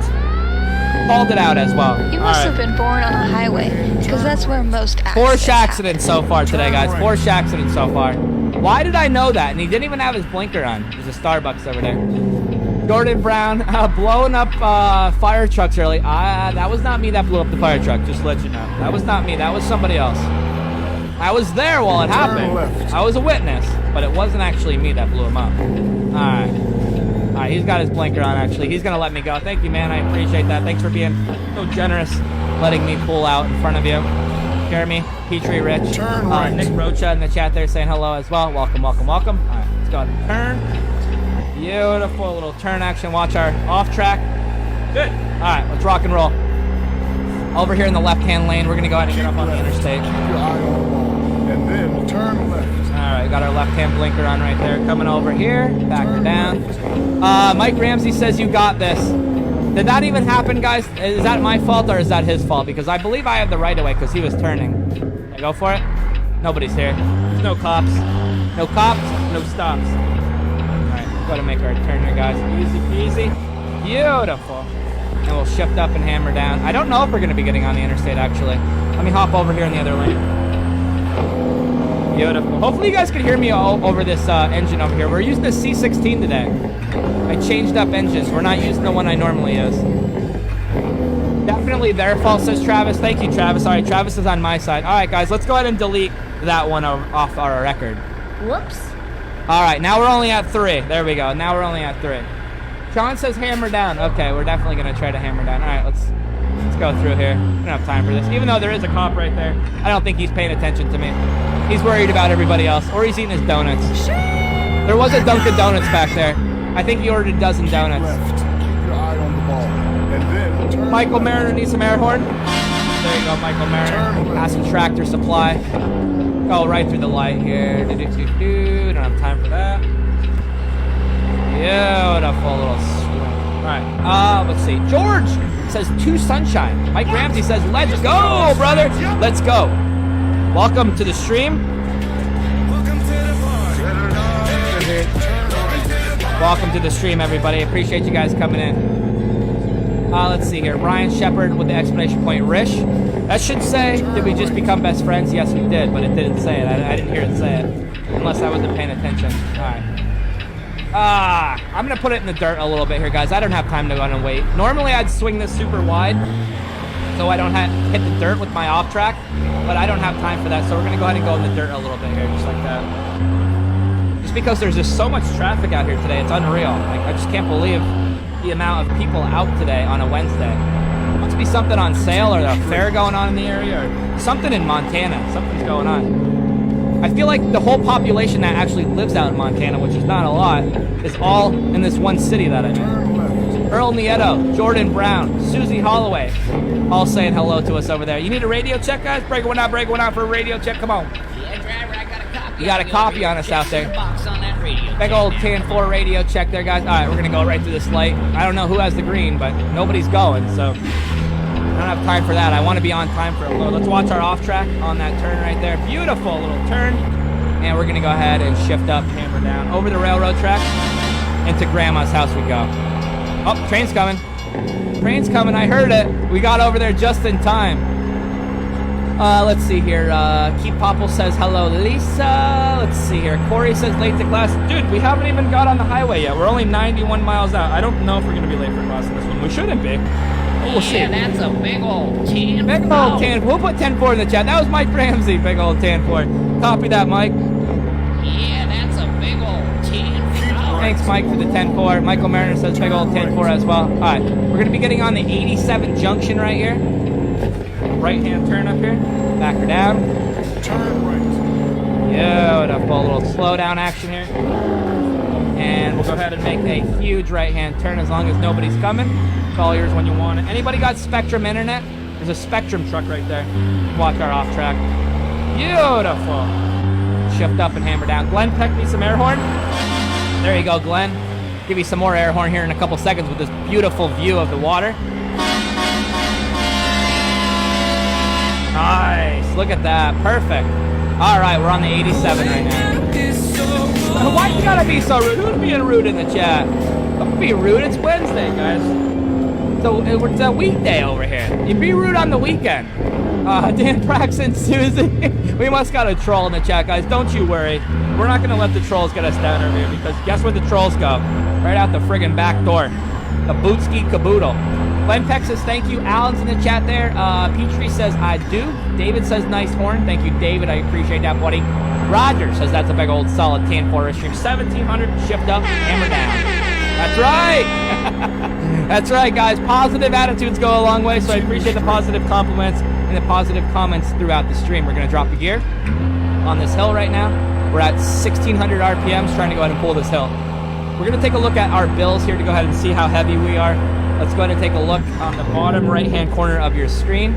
Called it out as well. You must have been born on a highway, because that's where most accidents Porsche accidents so far today, guys. Porsche accidents so far. Why did I know that? And he didn't even have his blinker on. There's a Starbucks over there. Jordan Brown, blowing up fire trucks early. That was not me that blew up the fire truck, just to let you know. That was not me. That was somebody else. I was there while it happened. I was a witness, but it wasn't actually me that blew him up. All right. All right, he's got his blinker on, actually. He's going to let me go. Thank you, man. I appreciate that. Thanks for being so generous, letting me pull out in front of you. Jeremy, Petrie, Rich, Nick Rocha in the chat there saying hello as well. Welcome, welcome, welcome. All right, let's go ahead and turn. Beautiful little turn action. Watch our off track. Good. All right, let's rock and roll. Over here in the left-hand lane, we're going to go ahead and get up on the interstate. Keep your eye on the wall, and then turn left. All right, got our left-hand blinker on right there. Coming over here, back her down. Mike Ramsey says you got this. Did that even happen, guys? Is that my fault or is that his fault? Because I believe I have the right of way because he was turning. I go for it. Nobody's here. There's no cops. No cops, no stops. All right, go ahead and make our turn here, guys. Easy peasy. Beautiful. And we'll shift up and hammer down. I don't know if we're going to be getting on the interstate, actually. Let me hop over here in the other lane. Beautiful. Hopefully you guys can hear me all over this engine over here. We're using the C16 today. I changed up engines. We're not using the one I normally use. Definitely their fault, says Travis. Thank you, Travis. All right, Travis is on my side. All right, guys, let's go ahead and delete that one off our record. Whoops. All right, now we're only at 3. There we go. Now we're only at 3. Sean says hammer down. Okay, we're definitely going to try to hammer down. All right, let's go through here. We don't have time for this. Even though there is a cop right there, I don't think he's paying attention to me. He's worried about everybody else, or he's eating his donuts. There was a Dunkin' Donuts back there. I think he ordered a dozen donuts. Left. Keep your eye on the ball, and then turn Michael left. Mariner needs some air horn. There you go, Michael Mariner. Has some tractor supply. Go right through the light here. Don't have time for that. Beautiful little swing. All right, let's see. George says 2 sunshine. Mike Ramsey says, let's go, brother. Let's go. Welcome to the stream. Welcome to the stream, everybody. Appreciate you guys coming in. Let's see here. Ryan Shepard with the exclamation point, Rish. That should say, did we just become best friends? Yes, we did, but it didn't say it. I didn't hear it say it, unless I wasn't paying attention. All right. I'm going to put it in the dirt a little bit here, guys. I don't have time to go on and wait. Normally, I'd swing this super wide, so I don't hit the dirt with my off track, but I don't have time for that, so we're going to go ahead and go in the dirt a little bit here, just like that. Just because there's just so much traffic out here today, it's unreal. Like, I just can't believe the amount of people out today on a Wednesday. There must be something on sale or a fair going on in the area or something in Montana. Something's going on. I feel like the whole population that actually lives out in Montana, which is not a lot, is all in this one city that I'm in. Earl Nieto, Jordan Brown, Susie Holloway, all saying hello to us over there. You need a radio check, guys? Break one out for a radio check. Come on. Yeah, driver, I got a copy. You got a copy on us out there. The box on that radio. Big old Tan 4 radio check there, guys. All right, we're going to go right through this light. I don't know who has the green, but nobody's going, so I don't have time for that. I want to be on time for a little. Let's watch our off track on that turn right there. Beautiful little turn. And we're going to go ahead and shift up, hammer down, over the railroad track. Into Grandma's house we go. Oh, train's coming. Train's coming. I heard it. We got over there just in time. Let's see here. Keith Popple says hello, Lisa. Let's see here. Corey says late to class. Dude, we haven't even got on the highway yet. We're only 91 miles out. I don't know if we're going to be late for class in this one. We shouldn't be. We'll see. Yeah, that's a big old 10. Big old 10. We'll put 10-4 in the chat. That was Mike Ramsey. Big old 10-4. Copy that, Mike. Yeah, that's a big old 10. Thanks, Mike, for the 10-4. Michael Mariner says big old 10-4 as well. All right, we're going to be getting on the 87 junction right here. Right-hand turn up here. Back her down. Turn right. Beautiful. Little slow down action here. And we'll go ahead and make a huge right-hand turn as long as nobody's coming. It's all yours when you want it. Anybody got Spectrum Internet? There's There's a Spectrum truck right there. Watch our off track. Beautiful. Shift up and hammer down. Glenn, peck me some air horn. There you go, Glenn. Give you some more air horn here in a couple seconds with this beautiful view of the water. Nice. Look at that. Perfect. All right, we're on the 87 right now. Why you gotta be so rude? Who's being rude in the chat? Don't be rude. It's Wednesday, guys. So it's a weekday over here. You be rude on the weekend. Dan Braxton, Susie. We must got a troll in the chat, guys. Don't you worry. We're not going to let the trolls get us down over here because guess where the trolls go? Right out the friggin' back door. The bootski caboodle. Glenn Peck says, thank you. Alan's in the chat there. Petrie says, I do. David says, nice horn. Thank you, David. I appreciate that, buddy. Roger says, that's a big old solid tan forest stream. 1700, shift up, hammer down. That's right. That's right, guys. Positive attitudes go a long way, so I appreciate the positive compliments and the positive comments throughout the stream. We're going to drop the gear on this hill right now. We're at 1600 RPMs trying to go ahead and pull this hill. We're going to take a look at our bills here to go ahead and see how heavy we are. Let's go ahead and take a look on the bottom right-hand corner of your screen.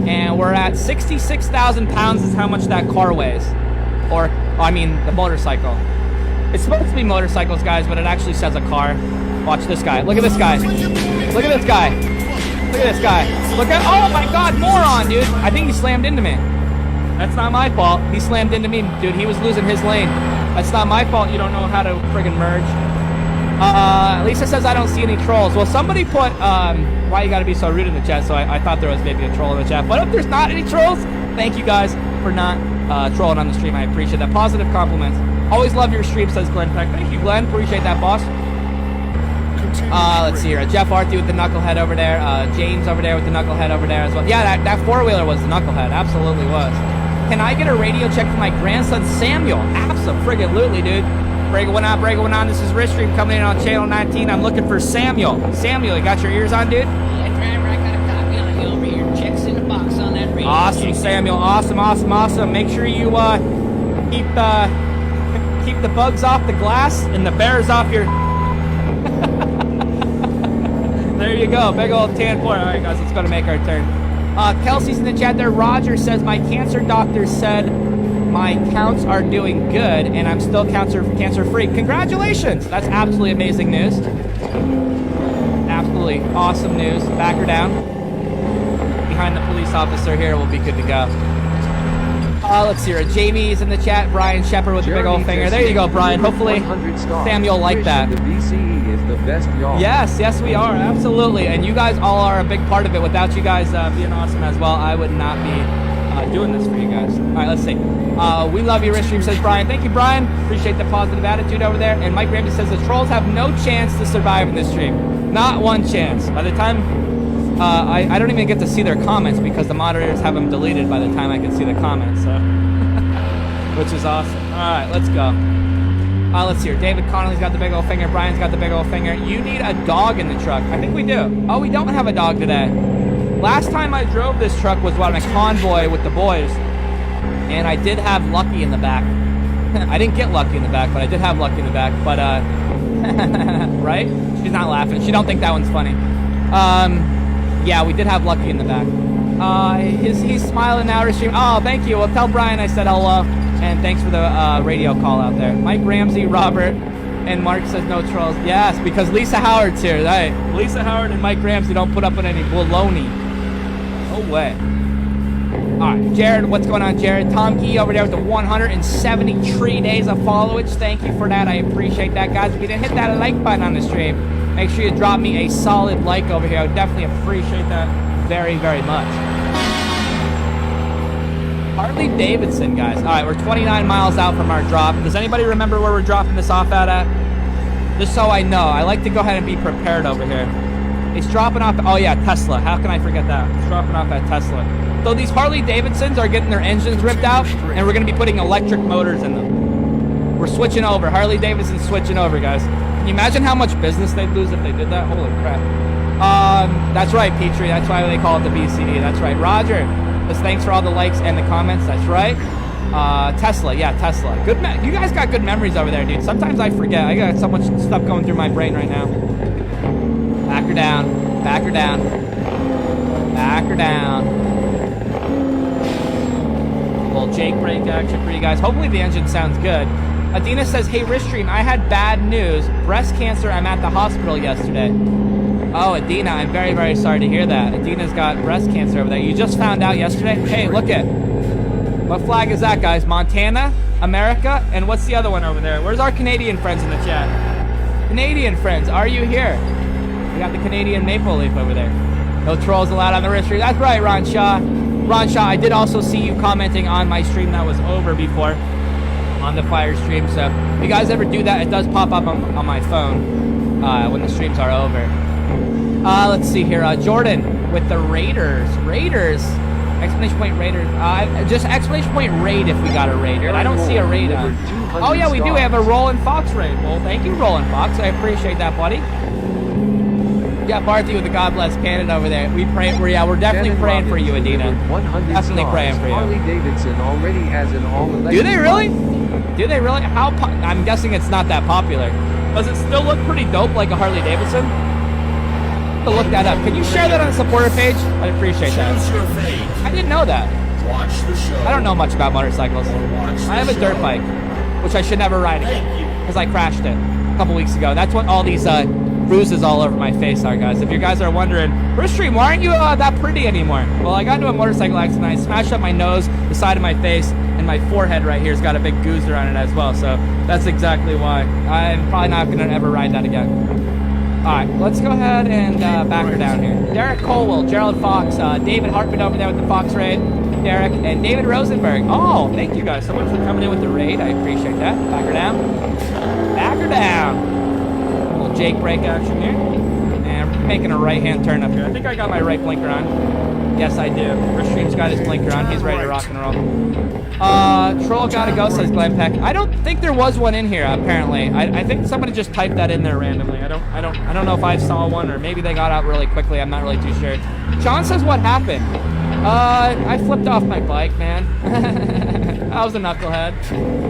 And we're at 66,000 pounds is how much that car weighs. Or, I mean, the motorcycle. It's supposed to be motorcycles, guys, but it actually says a car. Watch this guy. Look at this guy. Look at this guy. Look at this guy. Look at, oh my God, moron, dude. I think he slammed into me. That's not my fault. He slammed into me, dude. He was losing his lane. That's not my fault. You don't know how to friggin' merge. Lisa says I don't see any trolls. Well, somebody put, why you gotta be so rude in the chat, so I thought there was maybe a troll in the chat. But if there's not any trolls, thank you guys for not trolling on the stream. I appreciate that. Positive compliments. Always love your stream, says Glenn Peck. Thank you, Glenn. Appreciate that, boss. Let's see here. Jeff Arthur with the knucklehead over there. James over there with the knucklehead over there as well. Yeah, that four-wheeler was the knucklehead. Absolutely was. Can I get a radio check for my grandson, Samuel? Absolutely, dude. Break one on. This is Rich Stream coming in on channel 19. I'm looking for Samuel. Samuel, you got your ears on, dude? Yeah, driver, I got a copy on you over here. Checks in the box on that radio. Awesome, Samuel. Awesome. Make sure you keep the bugs off the glass and the bears off your... There you go. Big old tan floor. All right, guys, let's go to make our turn. Kelsey's in the chat there. Roger says, my cancer doctor said my counts are doing good and I'm still cancer-free. Congratulations. That's absolutely amazing news. Absolutely awesome news. Back her down. Behind the police officer here, we'll be good to go. Let's see here. Jamie's in the chat. Brian Shepard with the big old finger. There you go, Brian. Hopefully Samuel liked that. The BCE is the best, y'all. Yes, we are. Absolutely. And you guys all are a big part of it. Without you guys being awesome as well, I would not be doing this for you guys. All right, let's see. We love you, Rich Stream, says Brian. Thank you, Brian. Appreciate the positive attitude over there. And Mike Ramsey says the trolls have no chance to survive in this stream. Not one chance. By the time... I don't even get to see their comments because the moderators have them deleted by the time I can see the comments, so. Which is awesome. All right, let's go. Let's see here. David Connolly's got the big old finger. Brian's got the big old finger. You need a dog in the truck. I think we do. Oh, we don't have a dog today. Last time I drove this truck was on a convoy with the boys, and I did have Lucky in the back. I didn't get Lucky in the back, but I did have Lucky in the back. But, right? She's not laughing. She don't think that one's funny. Yeah, we did have Lucky in the back. He's smiling now. Oh, thank you. Well, tell Brian I said hello, and thanks for the radio call out there. Mike Ramsey, Robert, and Mark says no trolls. Yes, because Lisa Howard's here. Right? Lisa Howard and Mike Ramsey don't put up with any baloney. No way. All right, Jared, what's going on, Jared? Tom Key over there with the 173 days of followage. Thank you for that. I appreciate that, guys. If you didn't hit that like button on the stream, make sure you drop me a solid like over here. I would definitely appreciate that very, very much. Harley Davidson, guys. All right, we're 29 miles out from our drop. Does anybody remember where we're dropping this off at? Just so I know. I like to go ahead and be prepared over here. It's dropping off... Oh, yeah, Tesla. How can I forget that? It's dropping off at Tesla. So these Harley Davidsons are getting their engines ripped out, and we're going to be putting electric motors in them. We're switching over. Harley Davidson's switching over, guys. Can you imagine how much business they'd lose if they did that? Holy crap. That's right, Petrie. That's why they call it the BCE. That's right. Roger, thanks for all the likes and the comments. That's right. Tesla. Yeah, Tesla. Good. You guys got good memories over there, dude. Sometimes I forget. I got so much stuff going through my brain right now. Back her down. Back her down. Back her down. Little Jake brake action for you guys. Hopefully the engine sounds good. Adina says, hey, Rishstream, I had bad news. Breast cancer, I'm at the hospital yesterday. Oh, Adina, I'm very, very sorry to hear that. Adina's got breast cancer over there. You just found out yesterday? Hey, look it. What flag is that, guys? Montana? America? And what's the other one over there? Where's our Canadian friends in the chat? Canadian friends, are you here? We got the Canadian maple leaf over there. No trolls allowed on the Rishstream. That's right, Ron Shaw. Ron Shaw, I did also see you commenting on my stream that was over before. On the fire stream, so if you guys ever do that, it does pop up on my phone when the streams are over. Let's see here, Jordan with the Raiders, exclamation point Raiders, just exclamation point raid if we got a raid, but I don't see a raid on. Oh yeah, we do, we have a Roland Fox raid. Well, thank you, Roland Fox, I appreciate that, buddy. Yeah, Barthy with the God Bless Canada over there. We're definitely praying for you, Adina. Definitely praying for you. Harley Davidson already has an all-electric. Do they really? Do they really? I'm guessing it's not that popular. Does it still look pretty dope like a Harley Davidson? To look that up. Can you share that on the supporter page? I'd appreciate that. I didn't know that. Watch the show. I don't know much about motorcycles. I have a dirt bike, which I should never ride again because I crashed it a couple weeks ago. That's what all these bruises all over my face are, guys. If you guys are wondering, Rishstream, why aren't you that pretty anymore? Well, I got into a motorcycle accident. I smashed up my nose, the side of my face, and my forehead right here's got a big goozer on it as well. So that's exactly why. I'm probably not going to ever ride that again. All right, let's go ahead and back her down here. Derek Colwell, Gerald Fox, David Hartman over there with the Fox raid, Derek, and David Rosenberg. Oh, thank you guys so much for coming in with the raid. I appreciate that. Back her down. Back her down. Jake brake action here, and we're making a right-hand turn up here. I think I got my right blinker on. Yes, I do. Rishstream's got his blinker on. He's ready to rock and roll. Troll gotta go, says Glenn Peck. I don't think there was one in here. Apparently, I think somebody just typed that in there randomly. I don't know if I saw one or maybe they got out really quickly. I'm not really too sure. John says, what happened? I flipped off my bike, man. I was a knucklehead.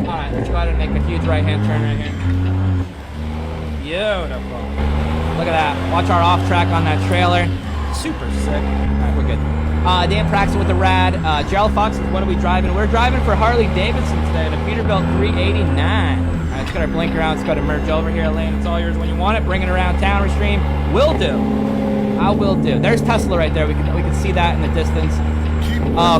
All right, let's go ahead and make a huge right-hand turn right here. Beautiful. Look at that. Watch our off track on that trailer. Super sick. Alright, we're good. Dan Praxton with the rad. Gerald Fox, what are we driving? We're driving for Harley Davidson today in a Peterbilt 389. Alright, let's get our blinker on. Let's go to merge over here, Elaine. It's all yours when you want it. Bring it around town, Rishstream. Will do. I will do. There's Tesla right there. We can see that in the distance.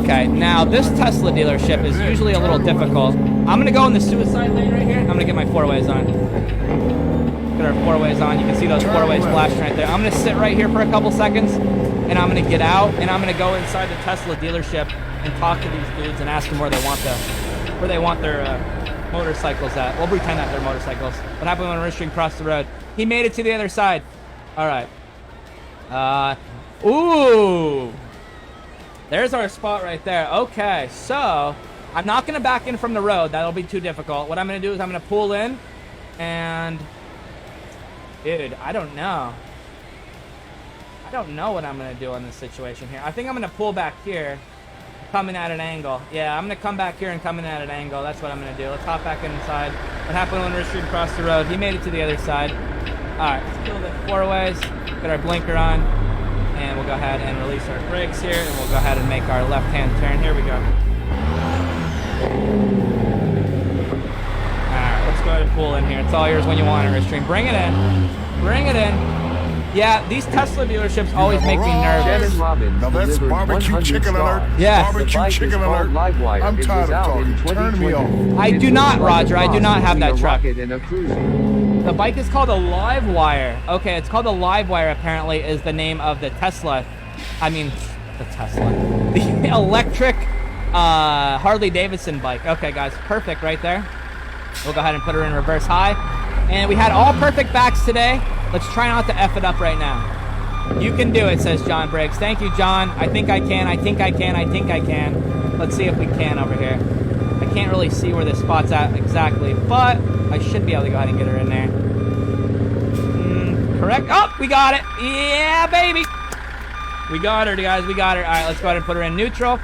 Okay, now this Tesla dealership is usually a little difficult. I'm going to go in the suicide lane right here. I'm going to get my four-ways on. Get our four-ways on. You can see those four-ways flashing right there. I'm going to sit right here for a couple seconds, and I'm going to get out, and I'm going to go inside the Tesla dealership and talk to these dudes and ask them where they want their motorcycles at. We'll pretend that they're motorcycles. What happened when Rishstream crossed the road? He made it to the other side. All right. Ooh. There's our spot right there. Okay, so I'm not going to back in from the road. That'll be too difficult. What I'm going to do is I'm going to pull in and... Dude, I don't know. I don't know what I'm going to do in this situation here. I think I'm going to pull back here, coming at an angle. Yeah, I'm going to come back here and come in at an angle. That's what I'm going to do. Let's hop back inside. What happened when Rishstream crossed the road? He made it to the other side. All right, let's kill the four ways. Get our blinker on. And we'll go ahead and release our brakes here. And we'll go ahead and make our left-hand turn. Here we go. Go ahead and pull in here. It's all yours when you want it, Rishstream. Bring it in. Bring it in. Yeah, these Tesla dealerships always make me nervous. Now that's barbecue chicken alert. Yes. Barbecue chicken alert. I'm tired of talking. Turn me off. I do not, Roger. I do not have that truck. The bike is called a Livewire. Okay, it's called a Livewire, apparently, is the name of the Tesla. I mean, the Tesla. The electric Harley Davidson bike. Okay, guys. Perfect right there. We'll go ahead and put her in reverse high. And we had all perfect backs today. Let's try not to F it up right now. You can do it, says John Briggs. Thank you, John. I think I can. I think I can. I think I can. Let's see if we can over here. I can't really see where this spot's at exactly, but I should be able to go ahead and get her in there. Correct. Oh, we got it. Yeah, baby. We got her, guys. We got her. All right, let's go ahead and put her in neutral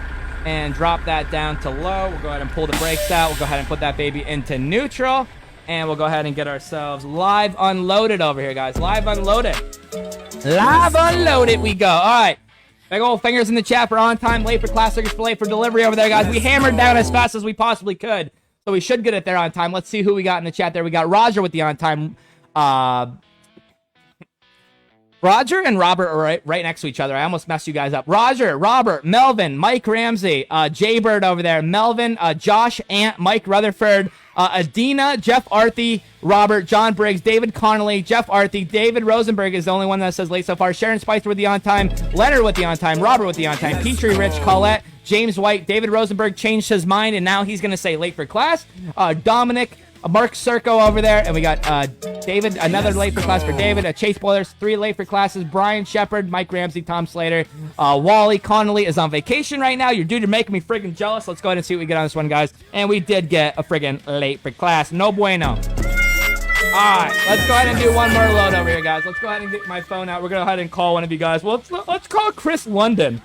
and drop that down to low. We'll go ahead and pull the brakes out. We'll go ahead and put that baby into neutral. And we'll go ahead and get ourselves live unloaded over here, guys. Live unloaded. Live unloaded we go. All right. Big old fingers in the chat for on time, late for class, tickets for late for delivery over there, guys. We hammered down as fast as we possibly could, so we should get it there on time. Let's see who we got in the chat there. We got Roger with the on time. Roger and Robert are right next to each other. I almost messed you guys up. Roger, Robert, Melvin, Mike Ramsey, Jaybird over there, Melvin, Josh, Ant, Mike Rutherford, Adina, Jeff Arthy, Robert, John Briggs, David Connolly, Jeff Arthy, David Rosenberg is the only one that says late so far. Sharon Spicer with the on time, Leonard with the on time, Robert with the on time, Petrie Rich, Colette, James White, David Rosenberg changed his mind and now he's going to say late for class. Dominic, Mark Serco over there, and we got David, another late for class for David, Chase Boilers, 3 late for classes, Brian Shepard, Mike Ramsey, Tom Slater, Wally Connolly is on vacation right now. You're making me friggin' jealous. Let's go ahead and see what we get on this one, guys. And we did get a friggin' late for class. No bueno. All right, let's go ahead and do one more load over here, guys. Let's go ahead and get my phone out. We're going to go ahead and call one of you guys. Well, let's call Chris London.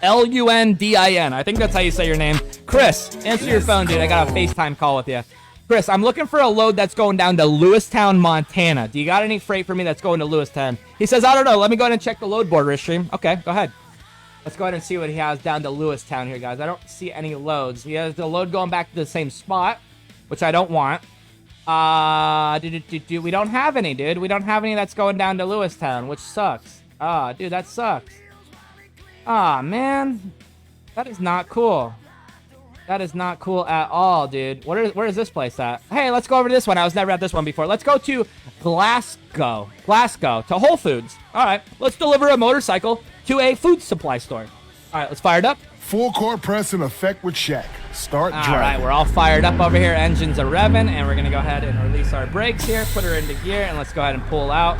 Lundin. I think that's how you say your name. Chris, answer your phone, dude. I got a FaceTime call with you. Chris, I'm looking for a load that's going down to Lewistown, Montana. Do you got any freight for me that's going to Lewistown? He says, I don't know. Let me go ahead and check the load board, Rishstream. Okay, go ahead. Let's go ahead and see what he has down to Lewistown here, guys. I don't see any loads. He has the load going back to the same spot, which I don't want. We don't have any, dude. We don't have any that's going down to Lewistown, which sucks. Dude, that sucks. Man. That is not cool. That is not cool at all, dude. Where is this place at? Hey, let's go over to this one. I was never at this one before. Let's go to Glasgow, to Whole Foods. All right, let's deliver a motorcycle to a food supply store. All right, let's fire it up. Full court press in effect with Shaq. Start driving. All right, we're all fired up over here. Engines are revving, and we're going to go ahead and release our brakes here, put her into gear, and let's go ahead and pull out.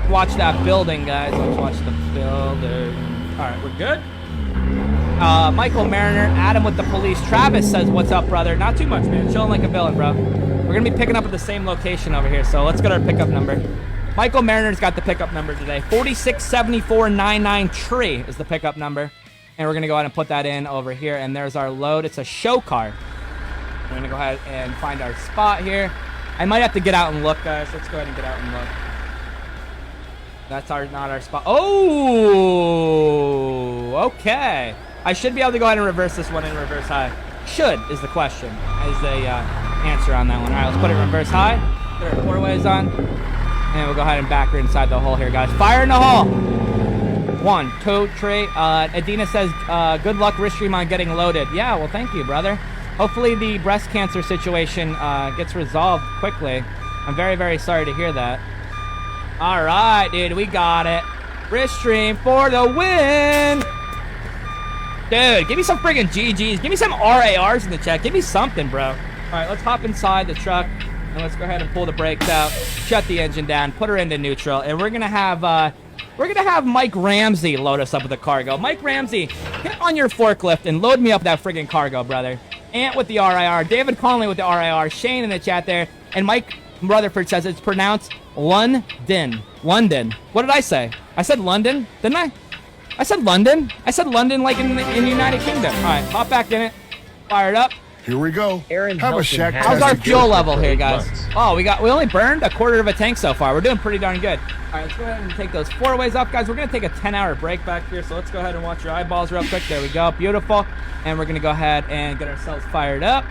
Watch that building, guys. Let's watch the building. All right, we're good. Michael Mariner, Adam with the police. Travis says, what's up, brother? Not too much, man. Chilling like a villain, bro. We're going to be picking up at the same location over here, so let's get our pickup number. Michael Mariner's got the pickup number today. 467499 Tree is the pickup number. And we're going to go ahead and put that in over here, and there's our load. It's a show car. We're going to go ahead and find our spot here. I might have to get out and look, guys. Let's go ahead and get out and look. That's not our spot. Oh, okay. I should be able to go ahead and reverse this one in reverse high. Should is the question, is the answer on that one. All right, let's put it in reverse high. Put our 4-ways on. And we'll go ahead and back her inside the hole here, guys. Fire in the hole. 1, 2, 3. Adina says, good luck, Rishstream, on getting loaded. Yeah, well, thank you, brother. Hopefully the breast cancer situation gets resolved quickly. I'm very, very sorry to hear that. All right, dude, we got it. Rishstream for the win. Dude, give me some friggin' GGs. Give me some RARs in the chat. Give me something, bro. All right, let's hop inside the truck, and let's go ahead and pull the brakes out, shut the engine down, put her into neutral, and we're gonna have Mike Ramsey load us up with the cargo. Mike Ramsey, get on your forklift and load me up that friggin' cargo, brother. Ant with the RIR, David Conley with the RIR, Shane in the chat there, and Mike Rutherford says it's pronounced London. London. What did I say? I said London, didn't I? I said London. I said London like in the United Kingdom. All right, hop back in it. Fire it up. Here we go. Aaron Have a Helton Shaq. How's our fuel level here, guys? months. Oh, we only burned a quarter of a tank so far. We're doing pretty darn good. All right, let's go ahead and take those 4-ways up, guys. We're going to take a 10-hour break back here, so let's go ahead and watch your eyeballs real quick. There we go. Beautiful. And we're going to go ahead and get ourselves fired up.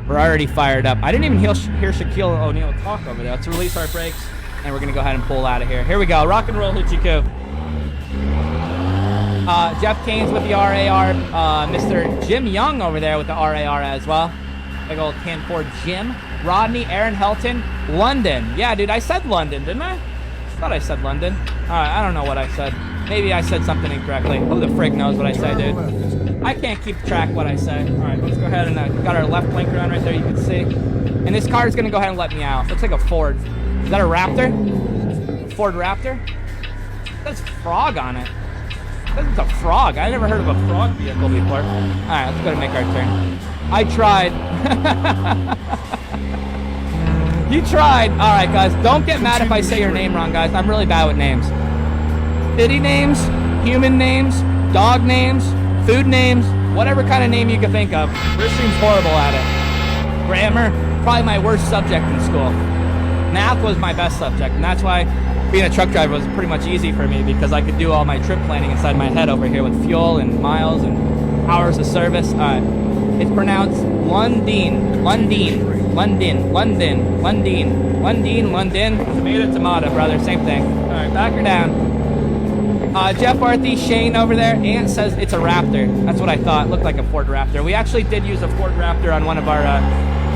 We're already fired up. I didn't even hear Shaquille O'Neal talk over there. Let's release our brakes, and we're going to go ahead and pull out of here. Here we go. Rock and roll, Hoochie Coo. Jeff Canes with the RAR. Mr. Jim Young over there with the RAR as well. Big old 10-4 Jim. Rodney, Aaron Helton, London. Yeah, dude, I said London, didn't I? I thought I said London. I don't know what I said. Maybe I said something incorrectly. Who the frig knows what I say, dude? I can't keep track what I say. All right, let's go ahead and got our left blinker on right there, you can see. And this car is going to go ahead and let me out. Looks like a Ford. Is that a Raptor? Ford Raptor? That's frog on it. That's a frog. I never heard of a frog vehicle before. All right, let's go and make our turn. I tried. You tried. All right, guys. Don't get mad if I say your name wrong, guys. I'm really bad with names. City names, human names, dog names, food names, whatever kind of name you can think of. Rishstream's horrible at it. Grammar, probably my worst subject in school. Math was my best subject, and that's why being a truck driver was pretty much easy for me because I could do all my trip planning inside my head over here with fuel and miles and hours of service. It's pronounced Lundin. Tomato, tomato, brother. Same thing. All right, back her down. Jeff Arthy, Shane over there. Ant says it's a Raptor. That's what I thought. It looked like a Ford Raptor. We actually did use a Ford Raptor on one of our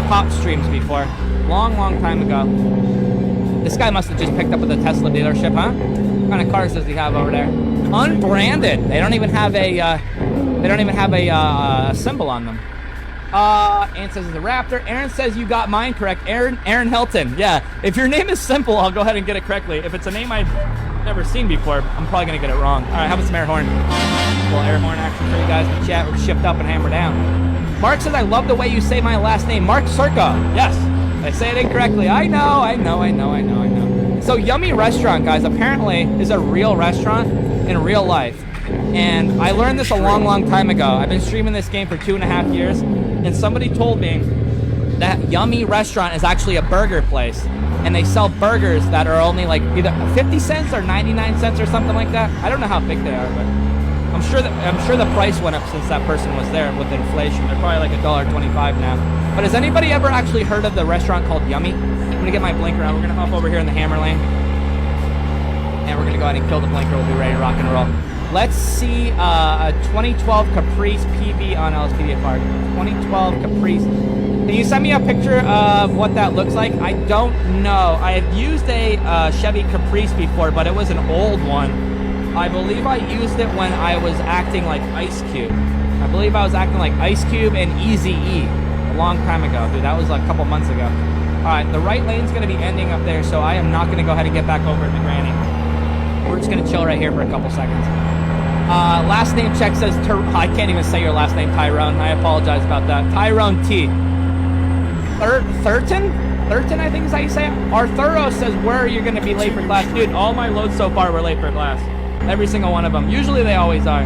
pop streams before. Long time ago. This guy must have just picked up at the Tesla dealership, huh? What kind of cars does he have over there? Unbranded. They don't even have a symbol on them. Ant says it's a Raptor. Aaron says you got mine correct. Aaron Hilton. Yeah. If your name is simple, I'll go ahead and get it correctly. If it's a name I've never seen before, I'm probably gonna get it wrong. All right, how about some air horn? Well, air horn action for you guys in the chat. We're shift up and hammer down. Mark says I love the way you say my last name. Mark Circa. Yes. I say it incorrectly. I know. So Yummy Restaurant, guys, apparently is a real restaurant in real life. And I learned this a long time ago. I've been streaming this game for 2.5 years, and somebody told me that Yummy Restaurant is actually a burger place, and they sell burgers that are only like either 50 cents or 99 cents or something like that. I don't know how big they are, but I'm sure the price went up since that person was there with inflation. They're probably like $1.25 now. But has anybody ever actually heard of the restaurant called Yummy? I'm gonna get my blinker on. We're gonna hop over here in the hammer lane, and we're gonna go ahead and kill the blinker. We'll be ready to rock and roll. Let's see a 2012 Caprice PV on LSPD Park. 2012 Caprice. Can you send me a picture of what that looks like? I don't know. I have used a Chevy Caprice before, but it was an old one. I believe I used it when I was acting like Ice Cube. I believe I was acting like Ice Cube and Eazy-E a long time ago. Dude, that was like a couple months ago. All right, the right lane's going to be ending up there, so I am not going to go ahead and get back over to the granny. We're just going to chill right here for a couple seconds. Last name check says, I can't even say your last name, Tyrone. I apologize about that. Tyrone T. Thurton, I think is how you say it. Arthuro says, where are you going to be late for class? Dude, all my loads so far were late for class. Every single one of them. Usually they always are.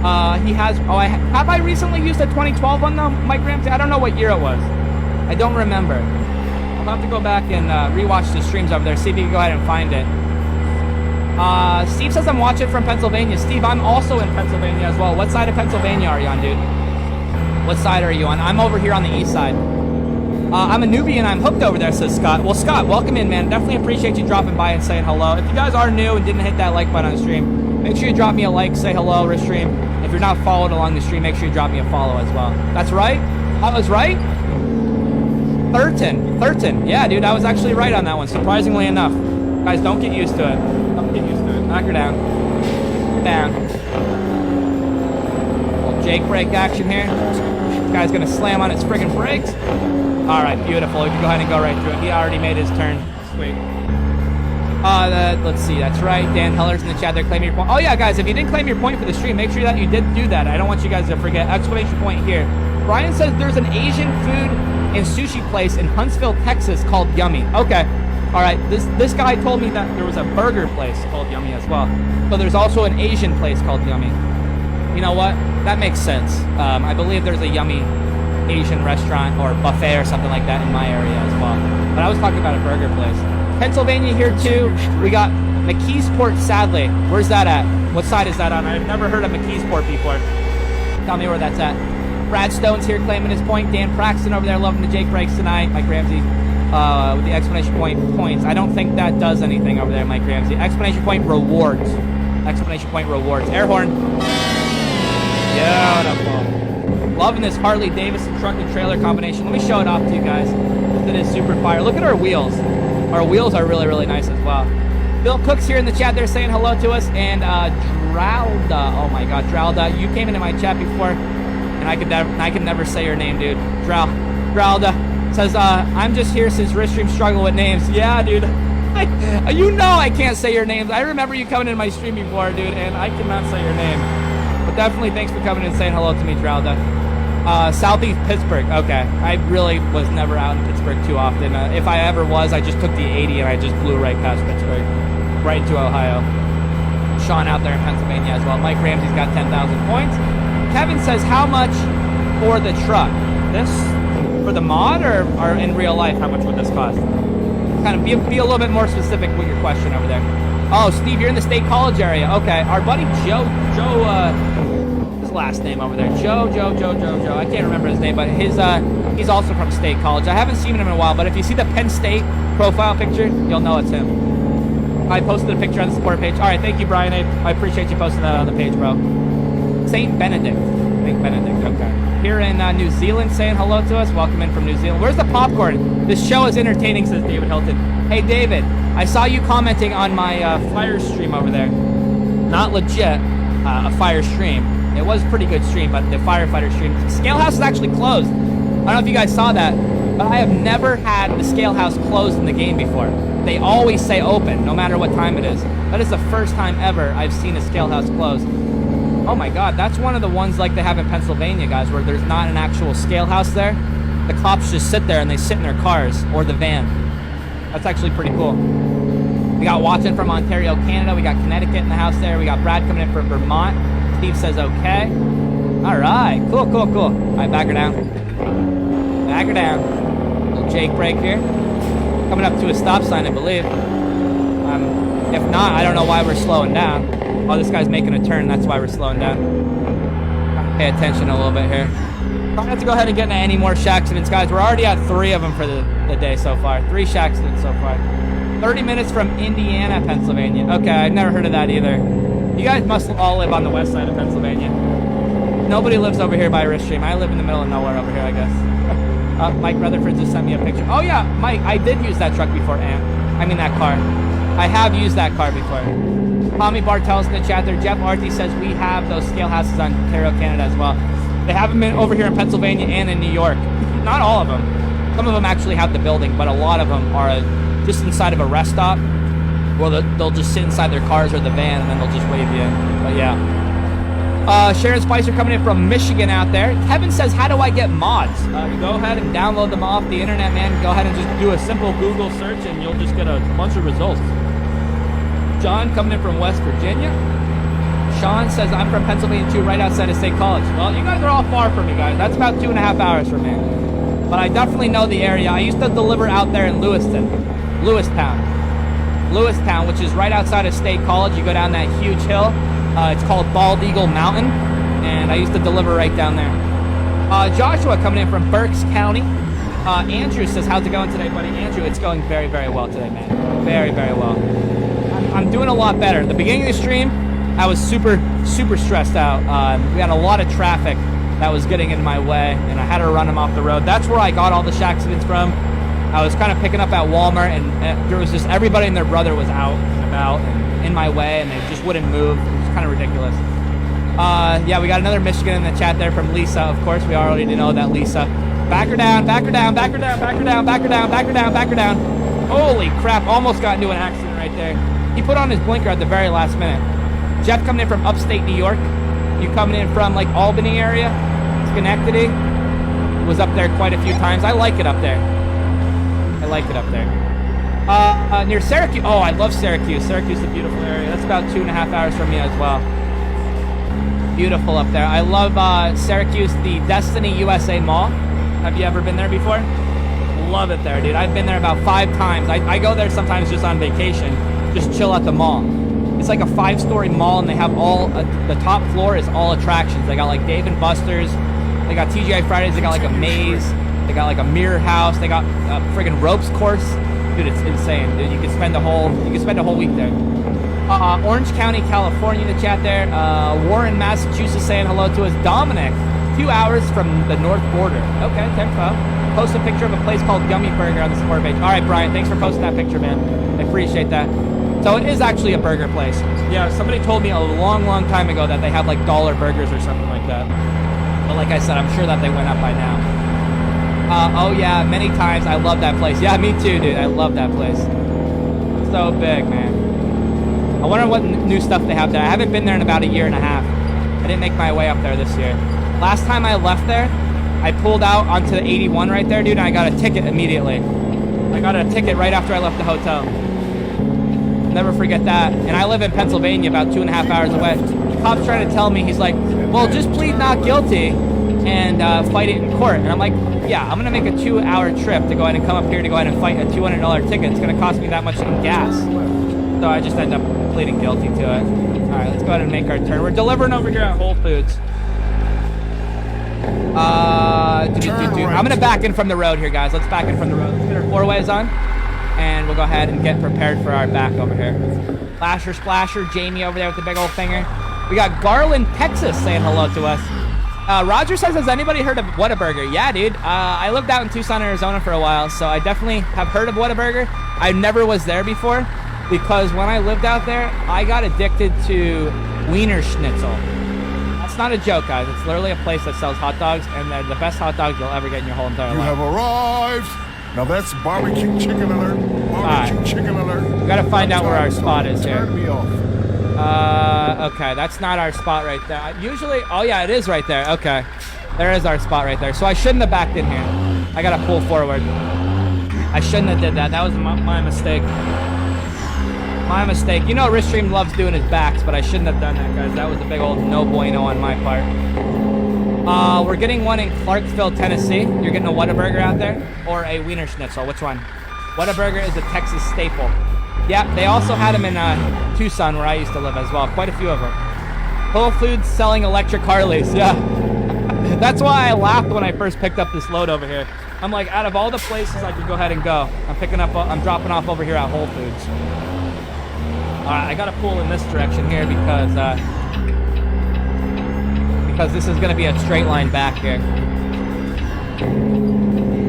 Have I recently used a 2012 one though, Mike Ramsey? I don't know what year it was. I don't remember. I'll have to go back and rewatch the streams over there, see if you can go ahead and find it. Steve says I'm watching from Pennsylvania. Steve, I'm also in Pennsylvania as well. What side of Pennsylvania are you on, dude? What side are you on? I'm over here on the east side. I'm a newbie and I'm hooked over there, says Scott. Well, Scott, welcome in, man. Definitely appreciate you dropping by and saying hello. If you guys are new and didn't hit that like button on the stream, make sure you drop me a like, say hello, Restream. If you're not followed along the stream, make sure you drop me a follow as well. That's right? I was right? Thurton. Yeah, dude, I was actually right on that one, surprisingly enough. Guys, don't get used to it. Don't get used to it. Knock her down. Down. Little Jake brake action here. This guy's gonna slam on its friggin' brakes. All right, beautiful. We can go ahead and go right through it. He already made his turn. Sweet. Let's see. That's right. Dan Heller's in the chat there claiming your point. Oh, yeah, guys, if you didn't claim your point for the stream, make sure that you did do that. I don't want you guys to forget. Exclamation point here. Brian says there's an Asian food and sushi place in Huntsville, Texas called Yummy. Okay. All right. This guy told me that there was a burger place called Yummy as well. So there's also an Asian place called Yummy. You know what? That makes sense. I believe there's a Yummy Asian restaurant or buffet or something like that in my area as well. But I was talking about a burger place. Pennsylvania here too. We got McKeesport, sadly. Where's that at? What side is that on? I've never heard of McKeesport before. Tell me where that's at. Brad Stone's here claiming his point. Dan Praxton over there loving the Jake breaks tonight. Mike Ramsey with the exclamation point points. I don't think that does anything over there, Mike Ramsey. Exclamation point rewards. Exclamation point rewards. Air horn. Beautiful. Loving this Harley Davidson truck and trailer combination. Let me show it off to you guys. It is super fire. Look at our wheels. Our wheels are really, really nice as well. Bill Cook's here in the chat there saying hello to us. And Dralda. Oh my God, Dralda. You came into my chat before, and I could never say your name, dude. Dralda says, I'm just here since Ristream struggle with names. Yeah, dude. You know I can't say your names. I remember you coming in my stream before, dude, and I cannot say your name. But definitely thanks for coming and saying hello to me, Dralda. Southeast Pittsburgh. Okay. I really was never out in Pittsburgh too often. If I ever was, I just took the 80 and I just blew right past Pittsburgh, right into Ohio. Sean out there in Pennsylvania as well. Mike Ramsey's got 10,000 points. Kevin says, how much for the truck? This for the mod or in real life? How much would this cost? kind of be a little bit more specific with your question over there. Oh, Steve, you're in the State College area. Okay, our buddy Joe, his last name over there, Joe. I can't remember his name, but he's also from State College. I haven't seen him in a while, but if you see the Penn State profile picture, you'll know it's him. I posted a picture on the support page. All right, thank you, Brian. I appreciate you posting that on the page, bro. St. Benedict, okay. Here in New Zealand, saying hello to us. Welcome in from New Zealand. Where's the popcorn? This show is entertaining, says David Hilton. Hey, David, I saw you commenting on my fire stream over there. Not legit, a fire stream. It was a pretty good stream, but the firefighter stream. Scalehouse is actually closed. I don't know if you guys saw that, but I have never had the Scalehouse closed in the game before. They always say open, no matter what time it is. That is the first time ever I've seen a Scalehouse closed. Oh my god, that's one of the ones like they have in Pennsylvania, guys, where there's not an actual Scalehouse there. The cops just sit there and they sit in their cars or the van. That's actually pretty cool. We got Watson from Ontario, Canada. We got Connecticut in the house there. We got Brad coming in from Vermont. Steve says okay. All right, cool. All right, back her down. Little Jake break here. Coming up to a stop sign, I believe. If not, I don't know why we're slowing down. Oh, this guy's making a turn. That's why we're slowing down. Pay attention a little bit here. Don't have to go ahead and get into any more shack accidents, guys. We're already at 3 of them for the day so far. 3 shack accidents so far. 30 minutes from Indiana, Pennsylvania. Okay, I've never heard of that either. You guys must all live on the west side of Pennsylvania. Nobody lives over here by Ristream. I live in the middle of nowhere over here, I guess. Mike Rutherford just sent me a picture. Oh yeah, Mike, I did use that truck before, that car. I have used that car before. Tommy Bartels in the chat there. Jeff Arty says we have those scale houses on Ontario, Canada as well. They have them over here in Pennsylvania and in New York. Not all of them. Some of them actually have the building, but a lot of them are just inside of a rest stop. Well, they'll just sit inside their cars or the van, and then they'll just wave you in. But yeah. Sharon Spicer coming in from Michigan out there. Kevin says, how do I get mods? Go ahead and download them off the internet, man. Go ahead and just do a simple Google search, and you'll just get a bunch of results. John coming in from West Virginia. Sean says, I'm from Pennsylvania too, right outside of State College. Well, you guys are all far from me, guys. That's about 2.5 hours from me. But I definitely know the area. I used to deliver out there in Lewistown, which is right outside of State College. You go down that huge hill. It's called Bald Eagle Mountain, and I used to deliver right down there. Joshua coming in from Berks County. Andrew says, how's it going today, buddy? Andrew, it's going very, very well today, man. Very, very well. I'm doing a lot better. At the beginning of the stream, I was super stressed out. We had a lot of traffic that was getting in my way, and I had to run them off the road. That's where I got all the shack accidents from. I was kind of picking up at Walmart, and there was just everybody and their brother was out and about and in my way, and they just wouldn't move. It was kind of ridiculous. Yeah, we got another Michigan in the chat there from Lisa. Of course, we already know that Lisa. Back her down. Holy crap, almost got into an accident right there. He put on his blinker at the very last minute. Jeff coming in from upstate New York. You coming in from like Albany area, Schenectady. Was up there quite a few times. I like it up there. Near Syracuse. Oh, I love Syracuse. Syracuse is a beautiful area. That's about 2.5 hours from me as well. Beautiful up there. I love Syracuse, the Destiny USA Mall. Have you ever been there before? Love it there, dude. I've been there about 5 times. I go there sometimes just on vacation, just chill at the mall. It's like a 5-story mall, and they have all, the top floor is all attractions. They got like Dave & Buster's, they got TGI Fridays, they got like a maze, they got like a mirror house, they got a friggin' ropes course. Dude, it's insane, dude. You can spend a whole week there. Orange County, California in the chat there. Warren, Massachusetts saying hello to us. Dominic, 2 hours from the north border. Okay, thanks, Bob. Post a picture of a place called Gummy Burger on the support page. All right, Brian, thanks for posting that picture, man. I appreciate that. So it is actually a burger place. Yeah, somebody told me a long time ago that they have like dollar burgers or something like that. But like I said, I'm sure that they went up by now. Oh yeah, many times. I love that place. Yeah, me too, dude. I love that place. So big, man. I wonder what new stuff they have there. I haven't been there in about 1.5 years. I didn't make my way up there this year. Last time I left there, I pulled out onto the 81 right there, dude, and I got a ticket immediately. I got a ticket right after I left the hotel. Never forget that. And I live in Pennsylvania, about 2.5 hours away. The cop's trying to tell me, he's like, well, just plead not guilty. and fight it in court. And I'm like, yeah, I'm going to make a 2-hour trip to go ahead and come up here to go ahead and fight a $200 ticket. It's going to cost me that much in gas. So I just end up pleading guilty to it. All right, let's go ahead and make our turn. We're delivering over here at Whole Foods. I'm going to back in from the road here, guys. Let's back in from the road. Let's get our 4-ways on, and we'll go ahead and get prepared for our back over here. Flasher Splasher, Jamie over there with the big old finger. We got Garland, Texas saying hello to us. Roger says, has anybody heard of Whataburger? Yeah, dude. I lived out in Tucson, Arizona for a while, so I definitely have heard of Whataburger. I never was there before because when I lived out there, I got addicted to Wiener Schnitzel. That's not a joke, guys. It's literally a place that sells hot dogs, and they're the best hot dogs you'll ever get in your whole entire You life. have arrived. Now that's barbecue chicken alert. Barbecue chicken alert. We gotta find out where our spot is here. Turn me off. Okay, that's not our spot right there. Usually, oh yeah, it is right there. Okay, there is our spot right there. So I shouldn't have backed in here. I gotta pull forward. I shouldn't have did that. That was my mistake. My mistake. You know, Ristream loves doing his backs, but I shouldn't have done that, guys. That was a big old no bueno on my part. We're getting one in Clarksville, Tennessee. You're getting a Whataburger out there or a Wiener Schnitzel. Which one? Whataburger is a Texas staple. Yeah, they also had them in Tucson, where I used to live as well. Quite a few of them. Whole Foods selling electric Harleys. Yeah. That's why I laughed when I first picked up this load over here. I'm like, out of all the places I could go ahead and go, I'm dropping off over here at Whole Foods. All right, I got to pull in this direction here because this is going to be a straight line back here.